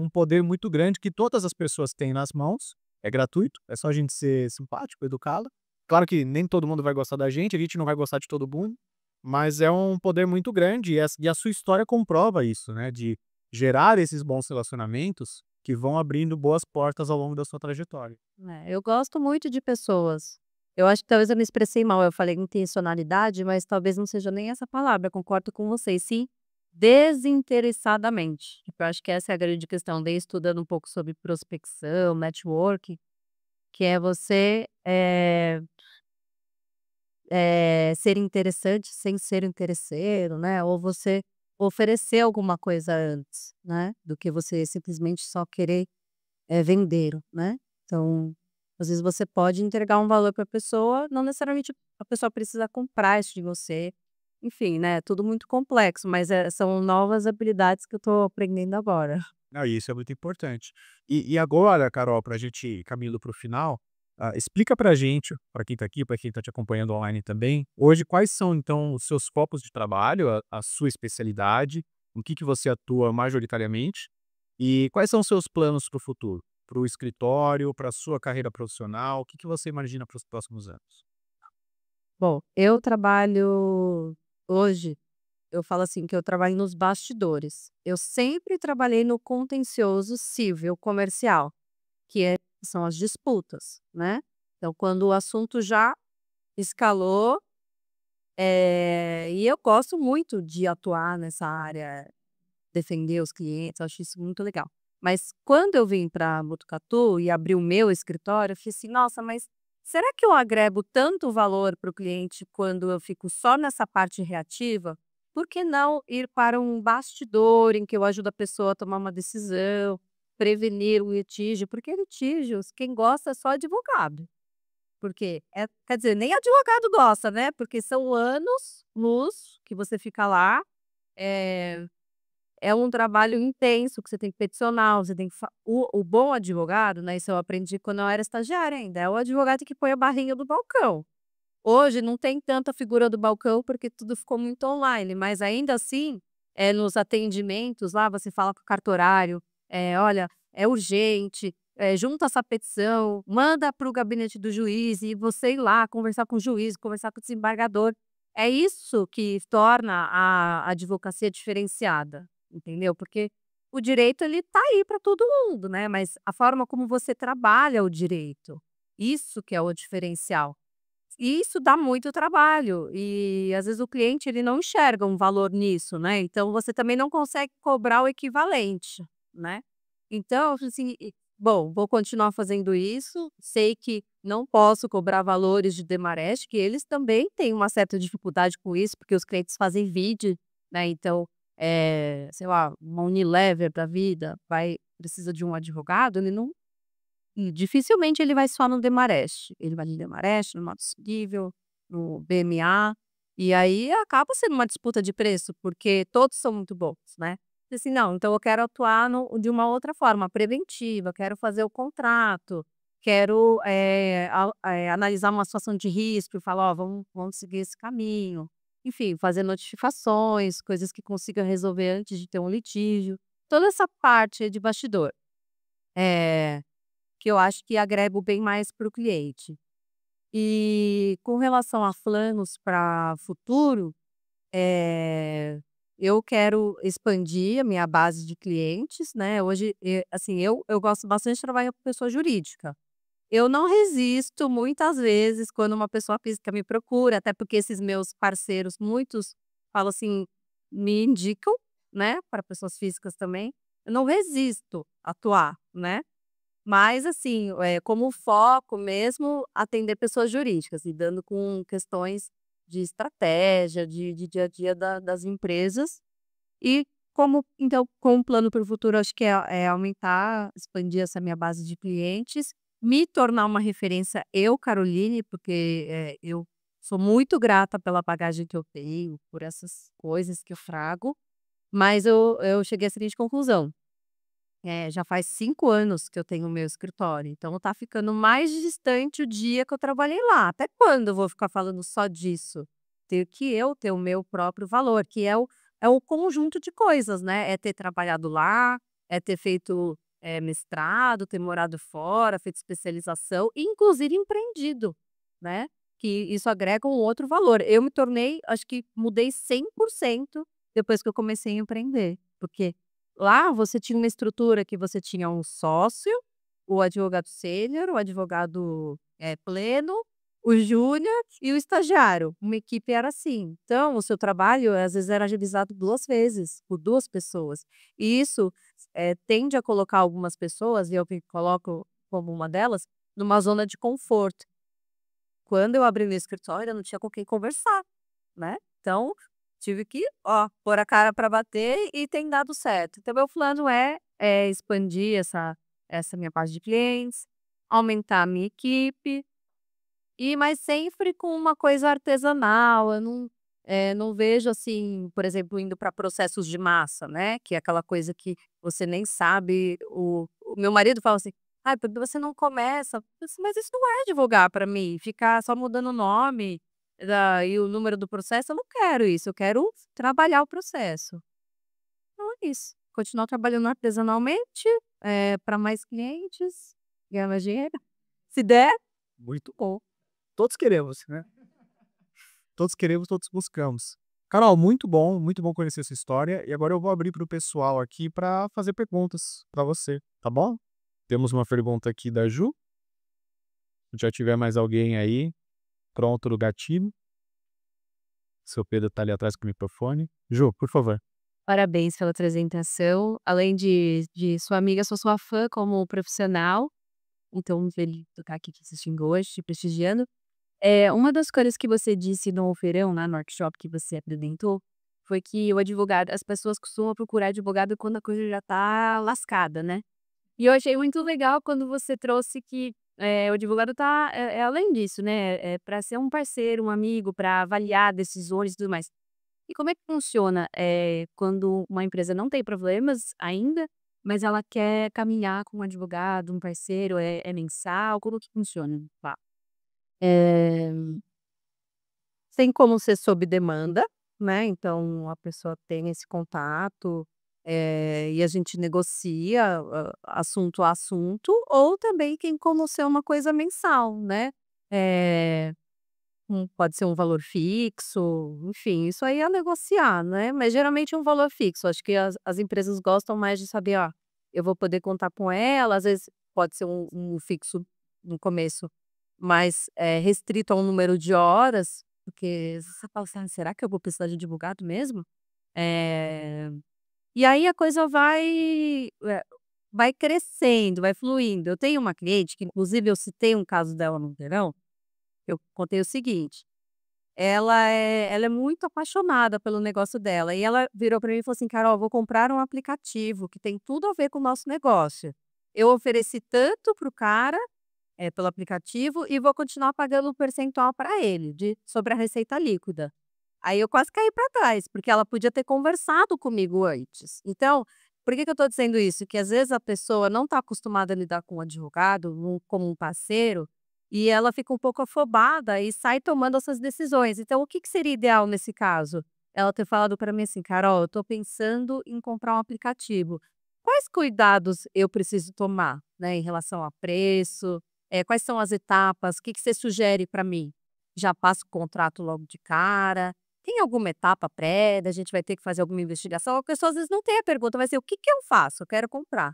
um poder muito grande que todas as pessoas têm nas mãos. É gratuito, é só a gente ser simpático, educá-la. Claro que nem todo mundo vai gostar da gente, a gente não vai gostar de todo mundo, mas é um poder muito grande e a sua história comprova isso, né, de gerar esses bons relacionamentos que vão abrindo boas portas ao longo da sua trajetória. Eu gosto muito de pessoas. Eu acho que talvez eu me expressei mal, eu falei intencionalidade, mas talvez não seja nem essa palavra, eu concordo com vocês, sim, desinteressadamente. Eu acho que essa é a grande questão, dei estudando um pouco sobre prospecção, network, que é você, ser interessante sem ser interesseiro, né, ou você oferecer alguma coisa antes, né, do que você simplesmente só querer, vender, né. Então, às vezes você pode entregar um valor para a pessoa, não necessariamente a pessoa precisa comprar isso de você, enfim, né, tudo muito complexo, mas, são novas habilidades que eu estou aprendendo agora. Não, e isso é muito importante. E agora, Carol, para a gente ir caminhando para o final, explica para a gente, para quem está aqui, para quem está te acompanhando online também, hoje quais são então os seus focos de trabalho, a sua especialidade no que você atua majoritariamente e quais são os seus planos para o futuro? Para o escritório, para a sua carreira profissional, o que você imagina para os próximos anos? Bom, eu trabalho hoje, eu falo assim que eu trabalho nos bastidores. Eu sempre trabalhei no contencioso civil comercial, são as disputas, né. Então quando o assunto já escalou, e eu gosto muito de atuar nessa área, defender os clientes, eu acho isso muito legal. Mas quando eu vim para Botucatu e abri o meu escritório, eu falei assim: "Nossa, mas será que eu agrego tanto valor para o cliente quando eu fico só nessa parte reativa? Por que não ir para um bastidor em que eu ajudo a pessoa a tomar uma decisão, prevenir o litígio?" Porque litígios, quem gosta é só advogado. Porque quer dizer, nem advogado gosta, né, porque são anos-luz que você fica lá, eh é um trabalho intenso que você tem que peticionar, você tem que o bom advogado, né, isso eu aprendi quando eu era estagiária ainda, é o advogado que põe a barrinha do balcão. Hoje não tem tanta figura do balcão, porque tudo ficou muito online, mas ainda assim, nos atendimentos lá você fala com o cartorário, "Olha, é urgente, junta essa petição, manda para o gabinete do juiz", e você ir lá conversar com o juiz, conversar com o desembargador. É isso que torna a advocacia diferenciada, entendeu? Porque o direito ele tá aí para todo mundo, né, mas a forma como você trabalha o direito, isso que é o diferencial. E isso dá muito trabalho e, às vezes, o cliente ele não enxerga um valor nisso, né, então você também não consegue cobrar o equivalente, né. Então, eu falei assim: Bom, vou continuar fazendo isso, sei que não posso cobrar valores de Demarest, que eles também têm uma certa dificuldade com isso, porque os clientes fazem vídeo, né, então, sei lá, uma Unilever da vida precisa de um advogado, ele não dificilmente ele vai só no Demarest, ele vai no Demarest, no Modo Civil, no BMA, e aí acaba sendo uma disputa de preço, porque todos são muito bons, né. Falei assim: "Não, então eu quero atuar de uma outra forma, preventiva, quero fazer o contrato, quero, analisar uma situação de risco e falar: 'Ó, vamos seguir esse caminho'". Enfim, fazer notificações, coisas que consiga resolver antes de ter um litígio, toda essa parte de bastidor. Eh que eu acho que agrego bem mais para o cliente. E com relação a planos para futuro, eh, eu quero expandir a minha base de clientes, né, hoje, assim, eu gosto bastante de trabalhar com pessoa jurídica. Eu não resisto muitas vezes quando uma pessoa física me procura, até porque esses meus parceiros, muitos, falam assim, me indicam, né, para pessoas físicas também. Eu não resisto a atuar, né. Mas assim, como foco mesmo, atender pessoas jurídicas, lidando com questões de estratégia, de dia a dia das empresas. E com o plano para o futuro, acho que é aumentar, expandir essa minha base de clientes, me tornar uma referência eu, Caroline, porque, eu sou muito grata pela bagagem que eu tenho, por essas coisas que eu trago, mas eu cheguei à seguinte conclusão: já faz 5 anos que eu tenho o meu escritório, então tá ficando mais distante o dia que eu trabalhei lá. Até quando eu vou ficar falando só disso? Ter que eu ter o meu próprio valor, que é o conjunto de coisas, né, é ter trabalhado lá, é ter feito, mestrado, ter morado fora, feito especialização e inclusive empreendido, né, que isso agrega um outro valor. Eu me tornei acho que mudei 100% depois que eu comecei a empreender, porque lá você tinha uma estrutura que você tinha um sócio, o advogado sênior, o advogado, pleno, o júnior e o estagiário. Uma equipe era assim. Então o seu trabalho, às vezes, era revisado 2 vezes, por 2 pessoas. E isso, tende a colocar algumas pessoas, e eu me coloco como uma delas, numa zona de conforto. Quando eu abri meu escritório, eu não tinha com quem conversar, né. Então, tive que, ó, pôr a cara para bater e tem dado certo. Então meu plano é expandir essa minha base de clientes, aumentar a minha equipe, mas sempre com uma coisa artesanal, eu não vejo, assim, por exemplo, indo para processos de massa, né, que é aquela coisa que você nem sabe o meu marido fala assim: "Ai, por que você não começa?" Eu falei assim: "Mas isso não é advogar para mim, ficar só mudando o nome e o número do processo, eu não quero isso, eu quero trabalhar o processo". é isso. Continuar trabalhando artesanalmente, para mais clientes, ganhar mais dinheiro. Se der, Muito bom. Todos queremos, né? Todos queremos, todos buscamos. Carol, muito bom conhecer essa história. E agora eu vou abrir para o pessoal aqui para fazer perguntas para você, tá bom? Temos uma pergunta aqui da Ju. Se já tiver mais alguém aí, pronto no gatilho. Seu Pedro tá ali atrás com o microfone. Ju, por favor. parabéns pela apresentação. Além de sua amiga, sou sua fã como profissional. Então, muito feliz de estar aqui te assistindo hoje, te prestigiando. Uma das coisas que você disse no feirão, lá no workshop que você apresentou, foi que o advogado, as pessoas costumam procurar advogado quando a coisa já tá lascada, né? E eu achei muito legal quando você trouxe que o advogado tá além disso, né? É para ser um parceiro, um amigo, para avaliar decisões e tudo mais. E como é que funciona, quando uma empresa não tem problemas ainda, mas ela quer caminhar com um advogado, um parceiro, é mensal? Como que funciona? Tá. Eh, Tem como ser sob demanda, né, então a pessoa tem esse contato, e a gente negocia, assunto a assunto, ou também tem como ser uma coisa mensal, né. Eh, Pode ser um valor fixo, enfim, isso aí é negociar, né, mas geralmente é um valor fixo, acho que as empresas gostam mais de saber: "Ó, eu vou poder contar com ela", às vezes pode ser um fixo no começo, mas, restrito a um número de horas, porque você fala assim: "Ah, será que eu vou precisar de advogado mesmo?". Eh, e aí a coisa vai crescendo, vai fluindo. Eu tenho uma cliente que inclusive eu citei um caso dela no verão, eu contei o seguinte: ela é muito apaixonada pelo negócio dela, e ela virou para mim e falou assim: "Carol, vou comprar um aplicativo que tem tudo a ver com o nosso negócio. Eu ofereci tanto para o cara, pelo aplicativo, e vou continuar pagando um percentual para ele sobre a receita líquida". Aí eu quase caí para trás, porque ela podia ter conversado comigo antes. Então, por que que eu estou dizendo isso? Que às vezes a pessoa não está acostumada a lidar com um advogado, como um parceiro, e ela fica um pouco afobada e sai tomando essas decisões. Então, o que que seria ideal nesse caso? Ela ter falado para mim assim: "Carol, eu estou pensando em comprar um aplicativo. Quais cuidados eu preciso tomar, né, em relação a preço? Quais são as etapas? O que que você sugere para mim? Já passo o contrato logo de cara? Tem alguma etapa prévia? A gente vai ter que fazer alguma investigação?". A pessoa às vezes não tem a pergunta, vai ser: "O que que eu faço? Eu quero comprar".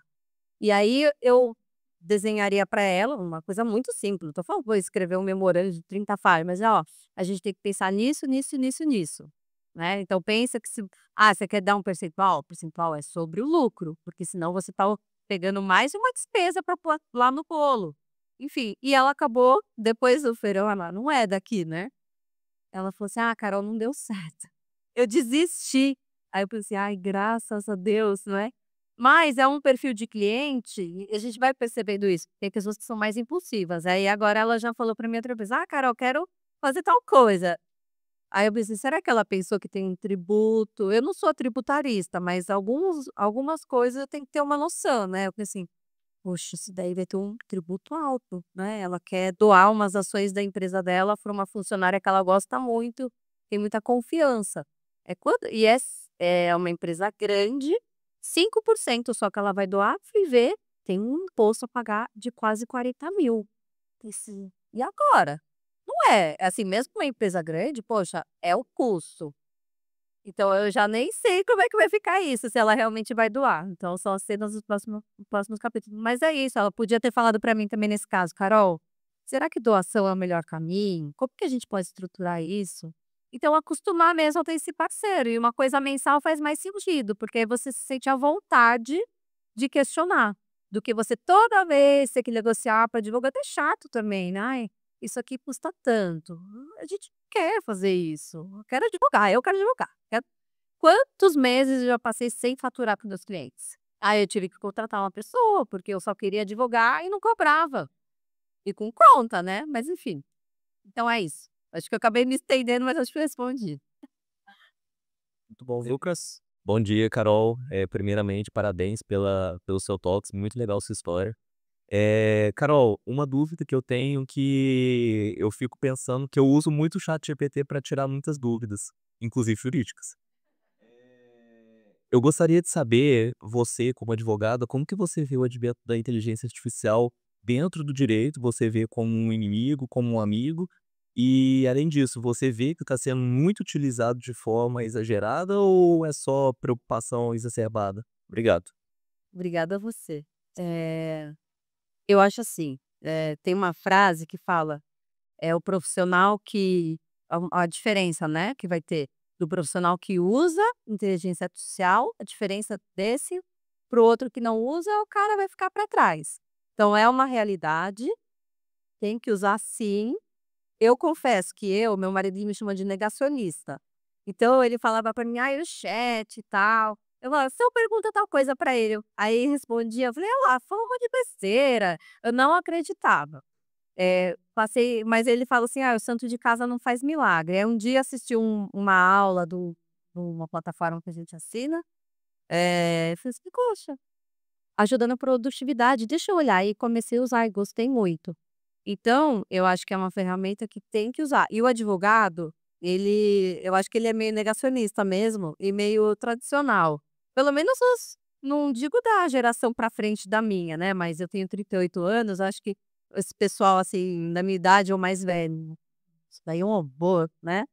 E aí eu desenharia para ela uma coisa muito simples, não tô falando: "Vou escrever um memorando de 30 páginas", mas "Ó, a gente tem que pensar nisso, nisso, nisso, nisso", né. Então pensa que você quer dar um percentual? O percentual é sobre o lucro, porque senão você tá pegando mais uma despesa para pôr lá no bolo. Enfim, e ela acabou, depois do feirão, ela não é daqui, né. Ela falou assim: "Ah, Carol, não deu certo. Eu desisti". Aí eu pensei: "Ai, graças a Deus", não é. Mas é um perfil de cliente e a gente vai percebendo isso. Tem pessoas que são mais impulsivas. Aí agora ela já falou para mim outra vez: "Ah, Carol, quero fazer tal coisa". Aí eu pensei: "Será que ela pensou que tem um tributo?". Eu não sou tributarista, mas algumas coisas eu tenho que ter uma noção, né. Eu pensei assim: "Poxa, isso daí vai ter um tributo alto", né. Ela quer doar umas ações da empresa dela para uma funcionária que ela gosta muito, tem muita confiança. É uma empresa grande, 5% só que ela vai doar, fui ver, tem um imposto a pagar de quase 40.000. Pensei: "E agora?". Não é, assim, mesmo uma empresa grande, poxa, é o custo. Então eu já nem sei como é que vai ficar isso, se ela realmente vai doar. Então são as cenas dos próximos capítulos. Mas é isso, ela podia ter falado para mim também nesse caso: "Carol, será que doação é o melhor caminho? Como que a gente pode estruturar isso?". Então acostumar mesmo a ter esse parceiro, e uma coisa mensal faz mais sentido, porque aí você se sente à vontade de questionar, do que você toda vez ter que negociar para advogado. É chato também, né: "Ai, isso aqui custa tanto". A gente não quer fazer isso. Eu quero advogar. Quantos meses eu já passei sem faturar para os meus clientes? Aí eu tive que contratar uma pessoa, porque eu só queria advogar e não cobrava. E com conta, né, mas enfim. Então é isso. Acho que eu acabei me estendendo, mas acho que eu respondi. Muito bom, Lucas, bom dia, Carol. Primeiramente, parabéns pelo seu Talks, muito legal sua história. Carol, uma dúvida que eu tenho que eu fico pensando que eu uso muito o ChatGPT para tirar muitas dúvidas, inclusive jurídicas. Eu gostaria de saber, você como advogada, como que você vê o advento da inteligência artificial dentro do direito? Você vê como um inimigo, como um amigo? E, além disso, você vê que está sendo muito utilizado de forma exagerada ou é só preocupação exacerbada? Obrigado. Obrigada a você. Eu acho assim, tem uma frase que fala, é o profissional que a diferença, né, que vai ter do profissional que usa inteligência artificial, a diferença desse para o outro que não usa, o cara vai ficar para trás. Então é uma realidade, tem que usar sim. Eu confesso que meu marido me chama de negacionista. Então ele falava para mim: "Ai, o chat e tal". Eu falava: "Se eu pergunto tal coisa para ele", aí respondia, eu falei: "Ah lá, falou um monte de besteira". Eu não acreditava. Mas ele fala assim: "Ah, o santo de casa não faz milagre". Aí um dia assisti uma aula de uma plataforma que a gente assina, falei assim: "Poxa, ajuda na produtividade, deixa eu olhar", e comecei a usar e gostei muito. Então, eu acho que é uma ferramenta que tem que usar. E o advogado, eu acho que ele é meio negacionista mesmo e meio tradicional. Pelo menos não digo da geração para frente da minha, né, mas eu tenho 38 anos, acho que esse pessoal, assim, da minha idade ou mais velho, isso daí é um horror, né.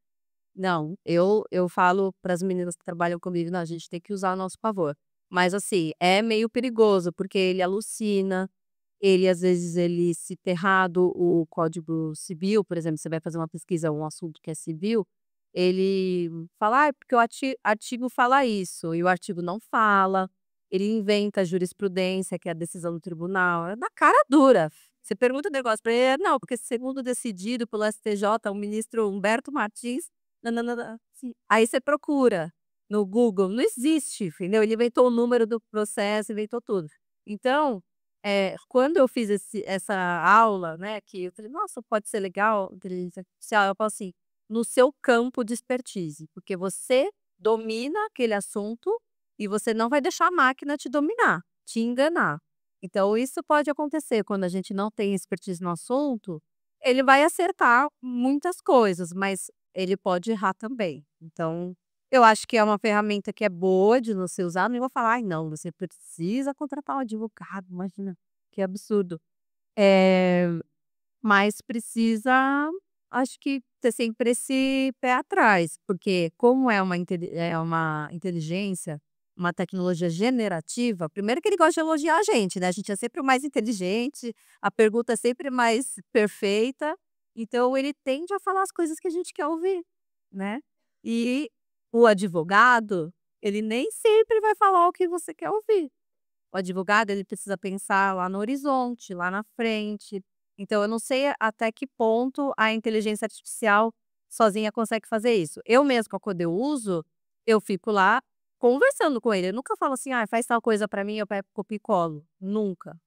Não, eu falo para as meninas que trabalham comigo: "Não, a gente tem que usar a nosso favor". Mas, assim, é meio perigoso, porque ele alucina, às vezes, ele cita errado o Código Civil, por exemplo, você vai fazer uma pesquisa, um assunto que é civil, ele fala: "Ai, porque o artigo fala isso", e o artigo não fala. Ele inventa jurisprudência, que é a decisão do tribunal, é na cara dura. Você pergunta o negócio para ele: "Não, porque segundo decidido pelo STJ, o ministro Humberto Martins, nã-nã-nã-nã", sim. Aí você procura no Google, não existe, entendeu? Ele inventou o número do processo, inventou tudo. Então, quando eu fiz essa aula, né, que eu falei: "Nossa, pode ser legal, inteligência artificial", eu falo assim: "No seu campo de expertise", porque você domina aquele assunto e você não vai deixar a máquina te dominar, te enganar. Então isso pode acontecer quando a gente não tem expertise no assunto, ele vai acertar muitas coisas, mas ele pode errar também. Então, eu acho que é uma ferramenta que é boa de você usar, não vou falar: "Ai não, você precisa contratar um advogado, imagina, que absurdo". Eh, mas precisa, acho que ter sempre esse pé atrás, porque como é uma inteligência, uma tecnologia generativa, primeiro que ele gosta de elogiar a gente, né, a gente é sempre o mais inteligente, a pergunta é sempre mais perfeita, então ele tende a falar as coisas que a gente quer ouvir, né. E o advogado, ele nem sempre vai falar o que você quer ouvir. O advogado, ele precisa pensar lá no horizonte, lá na frente. Então eu não sei até que ponto a inteligência artificial sozinha consegue fazer isso. Eu mesma, quando eu uso, eu fico lá conversando com ele. Eu nunca falo assim: "Ah, faz tal coisa para mim", eu pego, copio e colo. Nunca.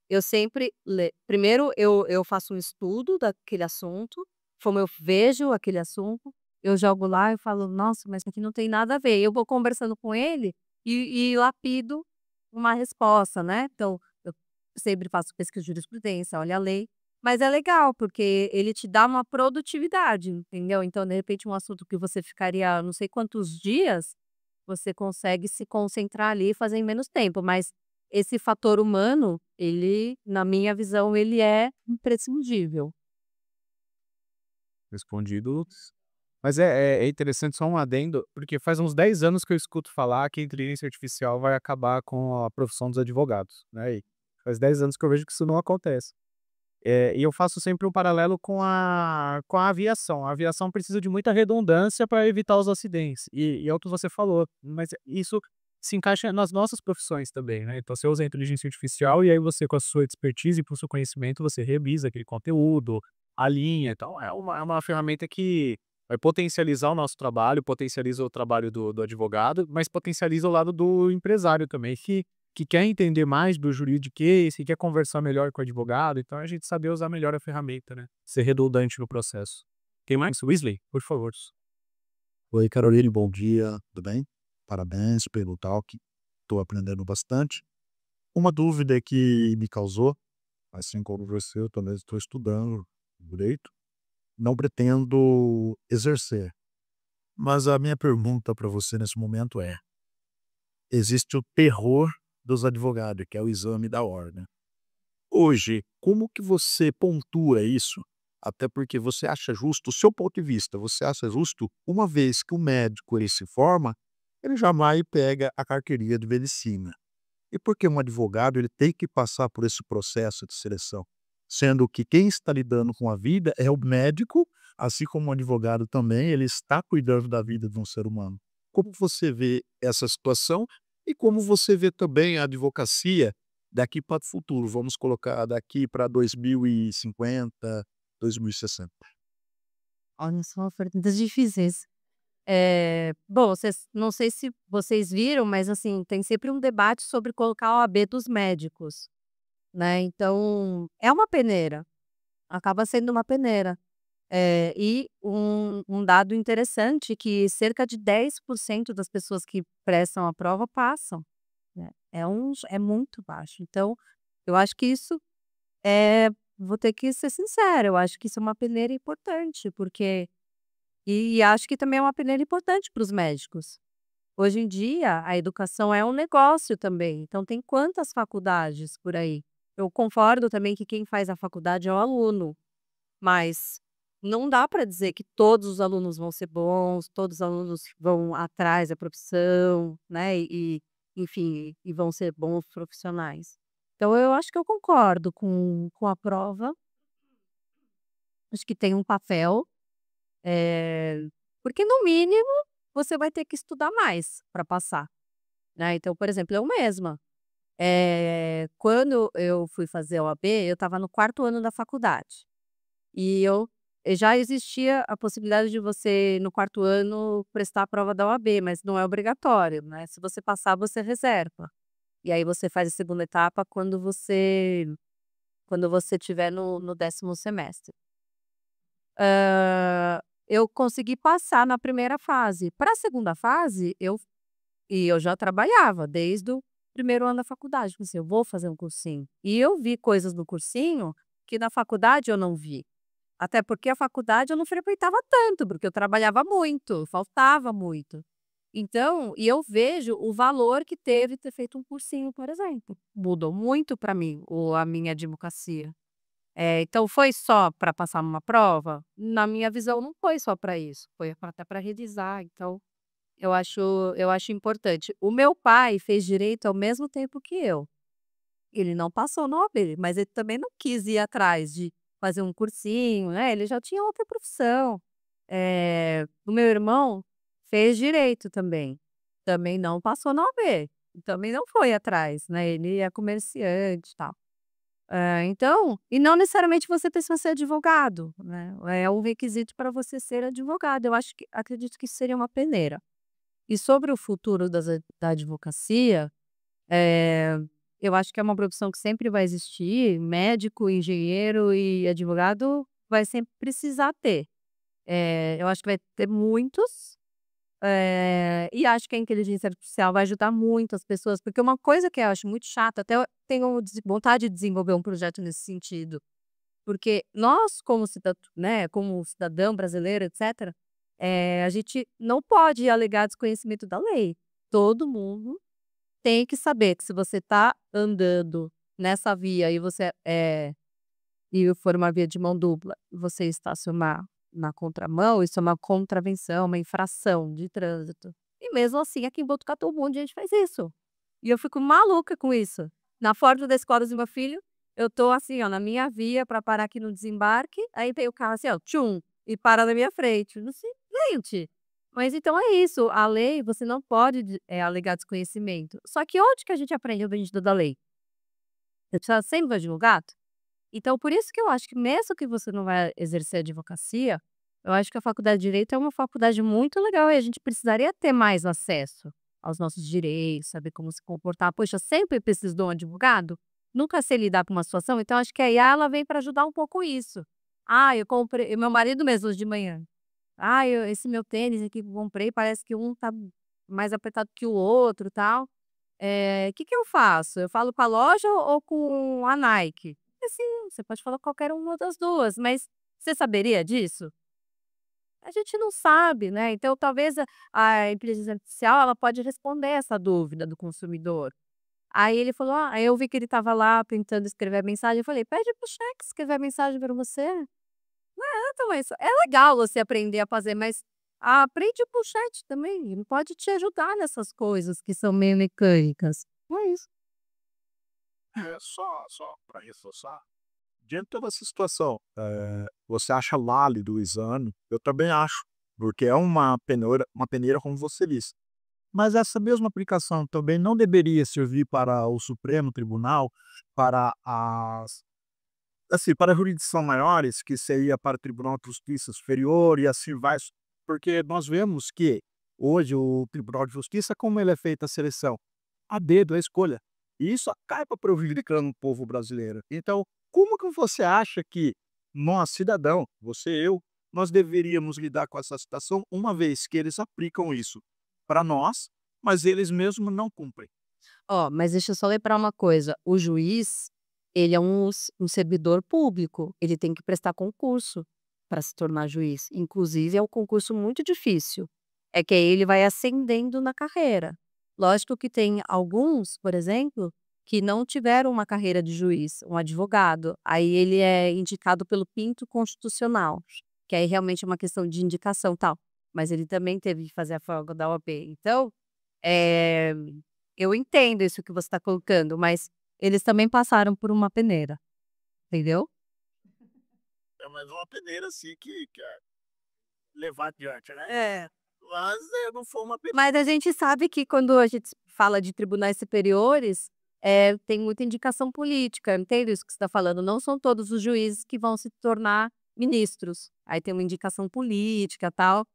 Eu sempre primeiro eu faço um estudo daquele assunto, como eu vejo aquele assunto, eu jogo lá e falo: "Nossa, mas isso aqui não tem nada a ver". Eu vou conversando com ele e lapido uma resposta, né. Então, eu sempre faço pesquisa de jurisprudência, olho a lei, mas é legal, porque ele te dá uma produtividade, entendeu. Então, de repente, um assunto que você ficaria não sei quantos dias, você consegue se concentrar ali e fazer em menos tempo, mas esse fator humano, ele, na minha visão, ele é imprescindível. Respondido. Mas é interessante, só um adendo, porque faz uns 10 anos que eu escuto falar que a inteligência artificial vai acabar com a profissão dos advogados, né, e faz 10 anos que eu vejo que isso não acontece. E eu faço sempre um paralelo com a aviação. A aviação precisa de muita redundância para evitar os acidentes, e é o que você falou, mas isso se encaixa nas nossas profissões também, né. Então você usa a inteligência artificial e aí você, com a sua expertise e com o seu conhecimento, você revisa aquele conteúdo, alinha, então é uma ferramenta que vai potencializar o nosso trabalho, potencializa o trabalho do advogado, mas potencializa o lado do empresário também, que quer entender mais do juridiquês, quer conversar melhor com o advogado, então a gente saber usar melhor a ferramenta, né, ser redundante no processo. Quem mais? Wesley, por favor. Oi, Caroline, bom dia, tudo bem? Parabéns pelo talk, estou aprendendo bastante. Uma dúvida que me causou, assim como você, eu também estou estudando direito, não pretendo exercer. Mas a minha pergunta para você nesse momento é: existe o terror dos advogados, que é o exame da ordem. Hoje, como que você pontua isso? Até porque você acha justo, o seu ponto de vista, você acha justo, uma vez que o médico ele se forma, ele jamais pega a carteirinha de medicina. E porque um advogado ele tem que passar por esse processo de seleção, sendo que quem está lidando com a vida é o médico, assim como o advogado também, ele está cuidando da vida de um ser humano. Como você vê essa situação e como você vê também a advocacia daqui para o futuro? Vamos colocar daqui para 2050, 2060. Olha, são perguntas difíceis. Bom, não sei se vocês viram, mas assim, tem sempre um debate sobre colocar a OAB dos médicos, né? Então, é uma peneira, acaba sendo uma peneira. E um dado interessante que cerca de 10% das pessoas que prestam a prova passam, né? É muito baixo. Então, eu acho que isso vou ter que ser sincera, eu acho que isso é uma peneira importante, porque e acho que também é uma peneira importante para os médicos. Hoje em dia, a educação é um negócio também, então tem quantas faculdades por aí? Eu concordo também que quem faz a faculdade é o aluno, mas não dá para dizer que todos os alunos vão ser bons, todos os alunos vão atrás da profissão, né, enfim, e vão ser bons profissionais. Então eu acho que eu concordo com a prova, acho que tem um papel, eh, porque no mínimo você vai ter que estudar mais para passar, né. Então, por exemplo, eu mesma, quando eu fui fazer a OAB, eu estava no 4º ano da faculdade. E já existia a possibilidade de você, no 4º ano, prestar a prova da OAB, mas não é obrigatório, né. Se você passar, você reserva. E aí você faz a segunda etapa quando você estiver no 10º semestre. Eu consegui passar na primeira fase. Para a segunda fase, eu já trabalhava desde o 1º ano da faculdade. Falei assim: "Eu vou fazer um cursinho". E eu vi coisas no cursinho que na faculdade eu não vi. Até porque a faculdade eu não frequentava tanto, porque eu trabalhava muito, faltava muito. Então, e eu vejo o valor que teve ter feito um cursinho, por exemplo. Mudou muito para mim a minha advocacia. Então foi só para passar numa prova? Na minha visão não foi só para isso, foi até para revisar, então eu acho eu acho importante. O meu pai fez direito ao mesmo tempo que eu. Ele não passou na OAB, mas ele também não quis ir atrás de fazer um cursinho, né, ele já tinha outra profissão. O meu irmão fez direito também não passou na OAB, também não foi atrás, né, ele é comerciante e tal. Então e não necessariamente você precisa ser advogado, né, é um requisito para você ser advogado, acredito que isso seria uma peneira. E sobre o futuro da advocacia, eh, eu acho que é uma profissão que sempre vai existir, médico, engenheiro e advogado vai sempre precisar ter. Eu acho que vai ter muitos, e acho que a inteligência artificial vai ajudar muito as pessoas, porque uma coisa que eu acho muito chata, até eu tenho vontade de desenvolver um projeto nesse sentido, porque nós como né, como cidadão brasileiro, etcétera, a gente não pode alegar desconhecimento da lei. Todo mundo tem que saber que se você está andando nessa via e for uma via de mão dupla, você estacionar na contramão, isso é uma contravenção, uma infração de trânsito. E mesmo assim, aqui em Botucatu, um monte de gente faz isso. E eu fico maluca com isso. Na porta da escola do meu filho, eu tô assim, ó, na minha via para parar aqui no desembarque, aí vem o carro assim, ó, tchum, e para na minha frente. Eu não sei, gente. Mas então é isso, a lei você não pode alegar desconhecimento. Só que onde que a gente aprende o bendito da lei? Você precisa sempre do advogado? Então por isso que eu acho que mesmo que você não vai exercer advocacia, eu acho que a faculdade de direito é uma faculdade muito legal e a gente precisaria ter mais acesso aos nossos direitos, saber como se comportar. Poxa, sempre preciso de um advogado? Nunca sei lidar com uma situação, então acho que a IA ela vem para ajudar um pouco isso. Ah, eu comprei, meu marido mesmo hoje de manhã. Ah, esse meu tênis aqui que eu comprei, parece que um tá mais apertado que o outro, tal. Que eu faço? Eu falo com a loja ou com a Nike? Assim, você pode falar qualquer uma das duas, mas você saberia disso? A gente não sabe, né? Então, talvez a inteligência artificial ela pode responder essa dúvida do consumidor. Aí ele falou, aí eu vi que ele estava lá tentando escrever a mensagem, eu falei, pede pro chat escrever a mensagem para você. Então, é legal você aprender a fazer, mas aprende pro chat também, ele pode te ajudar nessas coisas que são meio mecânicas. Não é isso. Só para reforçar, diante de toda essa situação, você acha válido o exame? Eu também acho, porque é uma peneira como você disse. Mas essa mesma aplicação também não deveria servir para o Supremo Tribunal, para para a jurisdição maiores, que seria para o Tribunal de Justiça Superior e assim vai, porque nós vemos que hoje o Tribunal de Justiça, como ele é feita a seleção? A dedo, a escolha. E isso acaba prejudicando o povo brasileiro. Então, como que você acha que nós, cidadão, você, eu, nós deveríamos lidar com essa situação, uma vez que eles aplicam isso para nós, mas eles mesmos não cumprem? Mas deixa eu só lembrar uma coisa, o juiz, ele é um servidor público, ele tem que prestar concurso para se tornar juiz, inclusive é um concurso muito difícil, é que aí ele vai ascendendo na carreira. Lógico que tem alguns, por exemplo, que não tiveram uma carreira de juiz, um advogado, aí ele é indicado pelo Pinto Constitucional, que aí realmente é uma questão de indicação, tal, mas ele também teve que fazer a prova da OAB. Então, eu entendo isso que você está colocando, mas eles também passaram por uma peneira, entendeu? Mas uma peneira assim que quer levar adiante, né? Mas não foi uma peneira. Mas a gente sabe que quando a gente fala de tribunais superiores, tem muita indicação política, entende isso que você está falando? Não são todos os juízes que vão se tornar ministros. Aí tem uma indicação política, tal,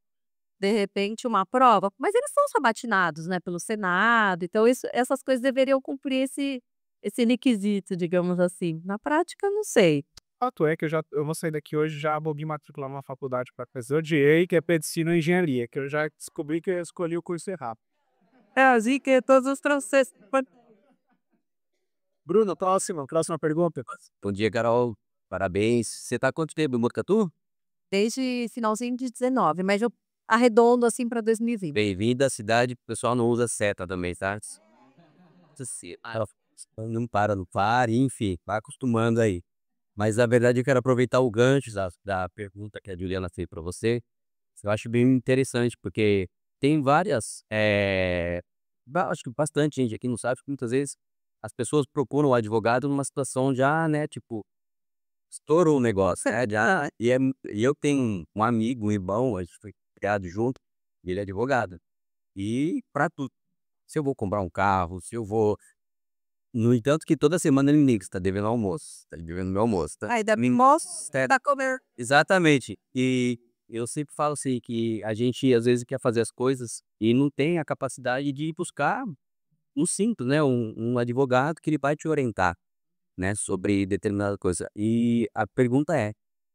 de repente uma prova, mas eles são sabatinados, né, pelo Senado, então essas coisas deveriam cumprir esse requisito, digamos assim. Na prática, não sei. Fato é que eu vou sair daqui hoje, já vou me matricular numa faculdade para fazer. Eu odiei, que é medicina e engenharia, que eu já descobri que eu escolhi o curso errado. É assim que todos os franceses. Bruno, próxima pergunta. Bom dia, Carol. Parabéns. Você tá há quanto tempo em Botucatu? Desde finalzinho de 19, mas eu arredondo assim para 2020. Bem-vindo à cidade, o pessoal não usa seta também, tá? Não para, enfim, vai acostumando aí. Mas na verdade eu quero aproveitar o gancho da pergunta que a Juliana fez para você. Eu acho bem interessante, porque tem várias, acho que bastante gente aqui não sabe que muitas vezes as pessoas procuram o advogado numa situação já, né, tipo, estourou o negócio, né, já, e eu tenho um amigo, um irmão, a gente foi criado junto, e ele é advogado. E para tudo, se eu vou comprar um carro, se eu vou. No entanto, que toda semana ele me liga, você tá devendo almoço, tá devendo meu almoço, tá? Aí dá almoço, dá comer. Exatamente. E eu sempre falo assim, que a gente às vezes quer fazer as coisas e não tem a capacidade de ir buscar um cinto, né? Um advogado que ele vai te orientar, né? Sobre determinada coisa. E a pergunta é,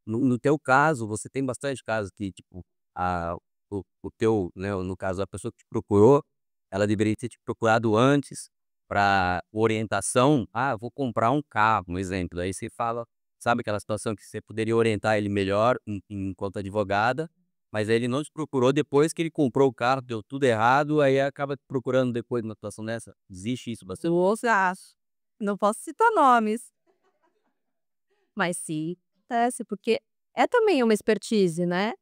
no teu caso, você tem bastante casos que, tipo, o teu, né? No caso, a pessoa que te procurou, ela deveria ter te procurado antes para orientação. Vou comprar um carro, um exemplo. Aí você fala, sabe aquela situação que você poderia orientar ele melhor enquanto advogada, mas aí ele não te procurou depois que ele comprou o carro, deu tudo errado, aí acaba te procurando depois numa situação dessa? Existe isso bastante? Acho. Não posso citar nomes. Mas sim, acontece, porque é também uma expertise, né?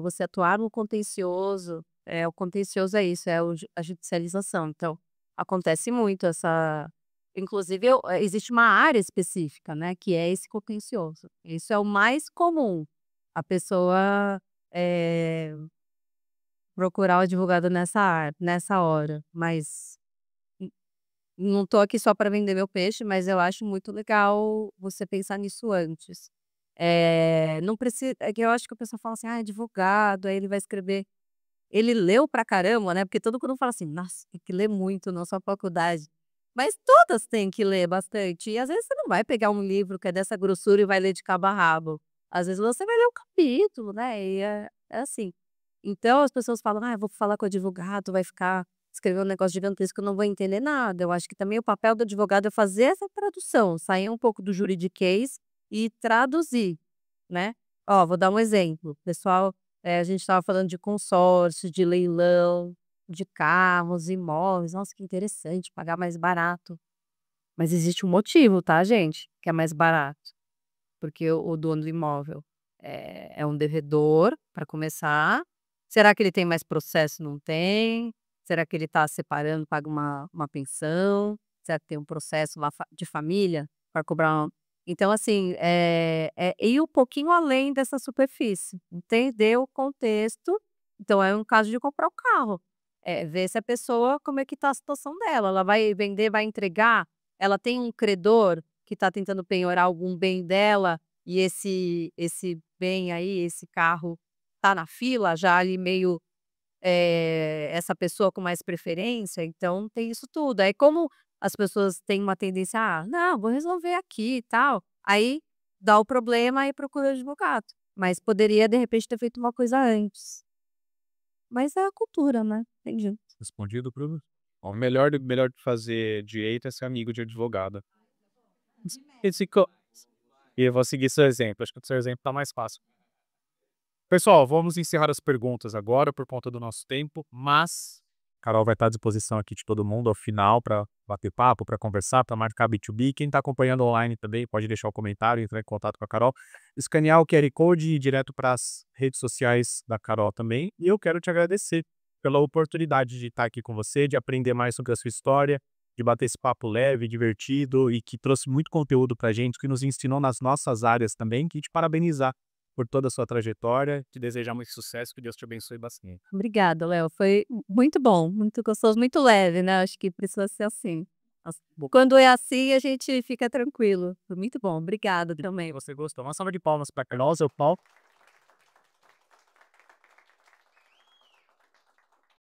Você atuar no contencioso, o contencioso é isso, a judicialização. Então, acontece muito essa. Inclusive, existe uma área específica, né? Que é esse contencioso. Isso é o mais comum. A pessoa procurar o advogado nessa hora. Mas não tô aqui só para vender meu peixe, mas eu acho muito legal você pensar nisso antes. Não precisa, é que eu acho que a pessoa fala assim, advogado, aí ele vai escrever. Ele leu pra caramba, né? Porque todo mundo fala assim, nossa, tem que ler muito na sua faculdade. Mas todas têm que ler bastante. E às vezes você não vai pegar um livro que é dessa grossura e vai ler de cabo a rabo. Às vezes você vai ler um capítulo, né? E é assim. Então as pessoas falam, eu vou falar com o advogado, vai ficar escrever um negócio gigantesco que eu não vou entender nada. Eu acho que também o papel do advogado é fazer essa tradução, sair um pouco do juridiquês e traduzir, né? Vou dar um exemplo. Pessoal, A gente estava falando de consórcio, de leilão, de carros, imóveis. Nossa, que interessante, pagar mais barato. Mas existe um motivo, tá, gente, que é mais barato. Porque o dono do imóvel é um devedor, para começar. Será que ele tem mais processo? Não tem. Será que ele está separando, paga uma pensão? Será que tem um processo lá de família para cobrar então, assim, ir um pouquinho além dessa superfície, entender o contexto. Então, é um caso de comprar o carro. Ver se a pessoa, como é que está a situação dela. Ela vai vender, vai entregar? Ela tem um credor que está tentando penhorar algum bem dela e esse bem aí, esse carro, tá na fila, já ali meio essa pessoa com mais preferência, então tem isso tudo. Aí como as pessoas têm uma tendência: "Ah, não, vou resolver aqui e tal", aí dá o problema e procura advogado. Mas poderia, de repente, ter feito uma coisa antes. Mas é a cultura, né, tem jeito. Respondido, Bruno? O melhor de fazer direito é ser amigo de advogado. Esse co E eu vou seguir seu exemplo, acho que o seu exemplo tá mais fácil. Pessoal, vamos encerrar as perguntas agora por conta do nosso tempo, mas Carol vai estar à disposição aqui de todo mundo ao final para bater papo, para conversar, para marcar B2B. Quem está acompanhando online também pode deixar o comentário, entrar em contato com a Carol, escanear o QR Code e ir direto para as redes sociais da Carol também. E eu quero te agradecer pela oportunidade de estar aqui com você, de aprender mais sobre a sua história, de bater esse papo leve, divertido e que trouxe muito conteúdo para a gente, que nos ensinou nas nossas áreas também, que te parabenizar por toda a sua trajetória, te desejar muito sucesso, que Deus te abençoe bastante. Obrigada, Léo, foi muito bom, muito gostoso, muito leve, né, acho que precisa ser assim. Quando é assim, a gente fica tranquilo. Foi muito bom, obrigada também. Você gostou? Uma salva de palmas para Carol, seu palco.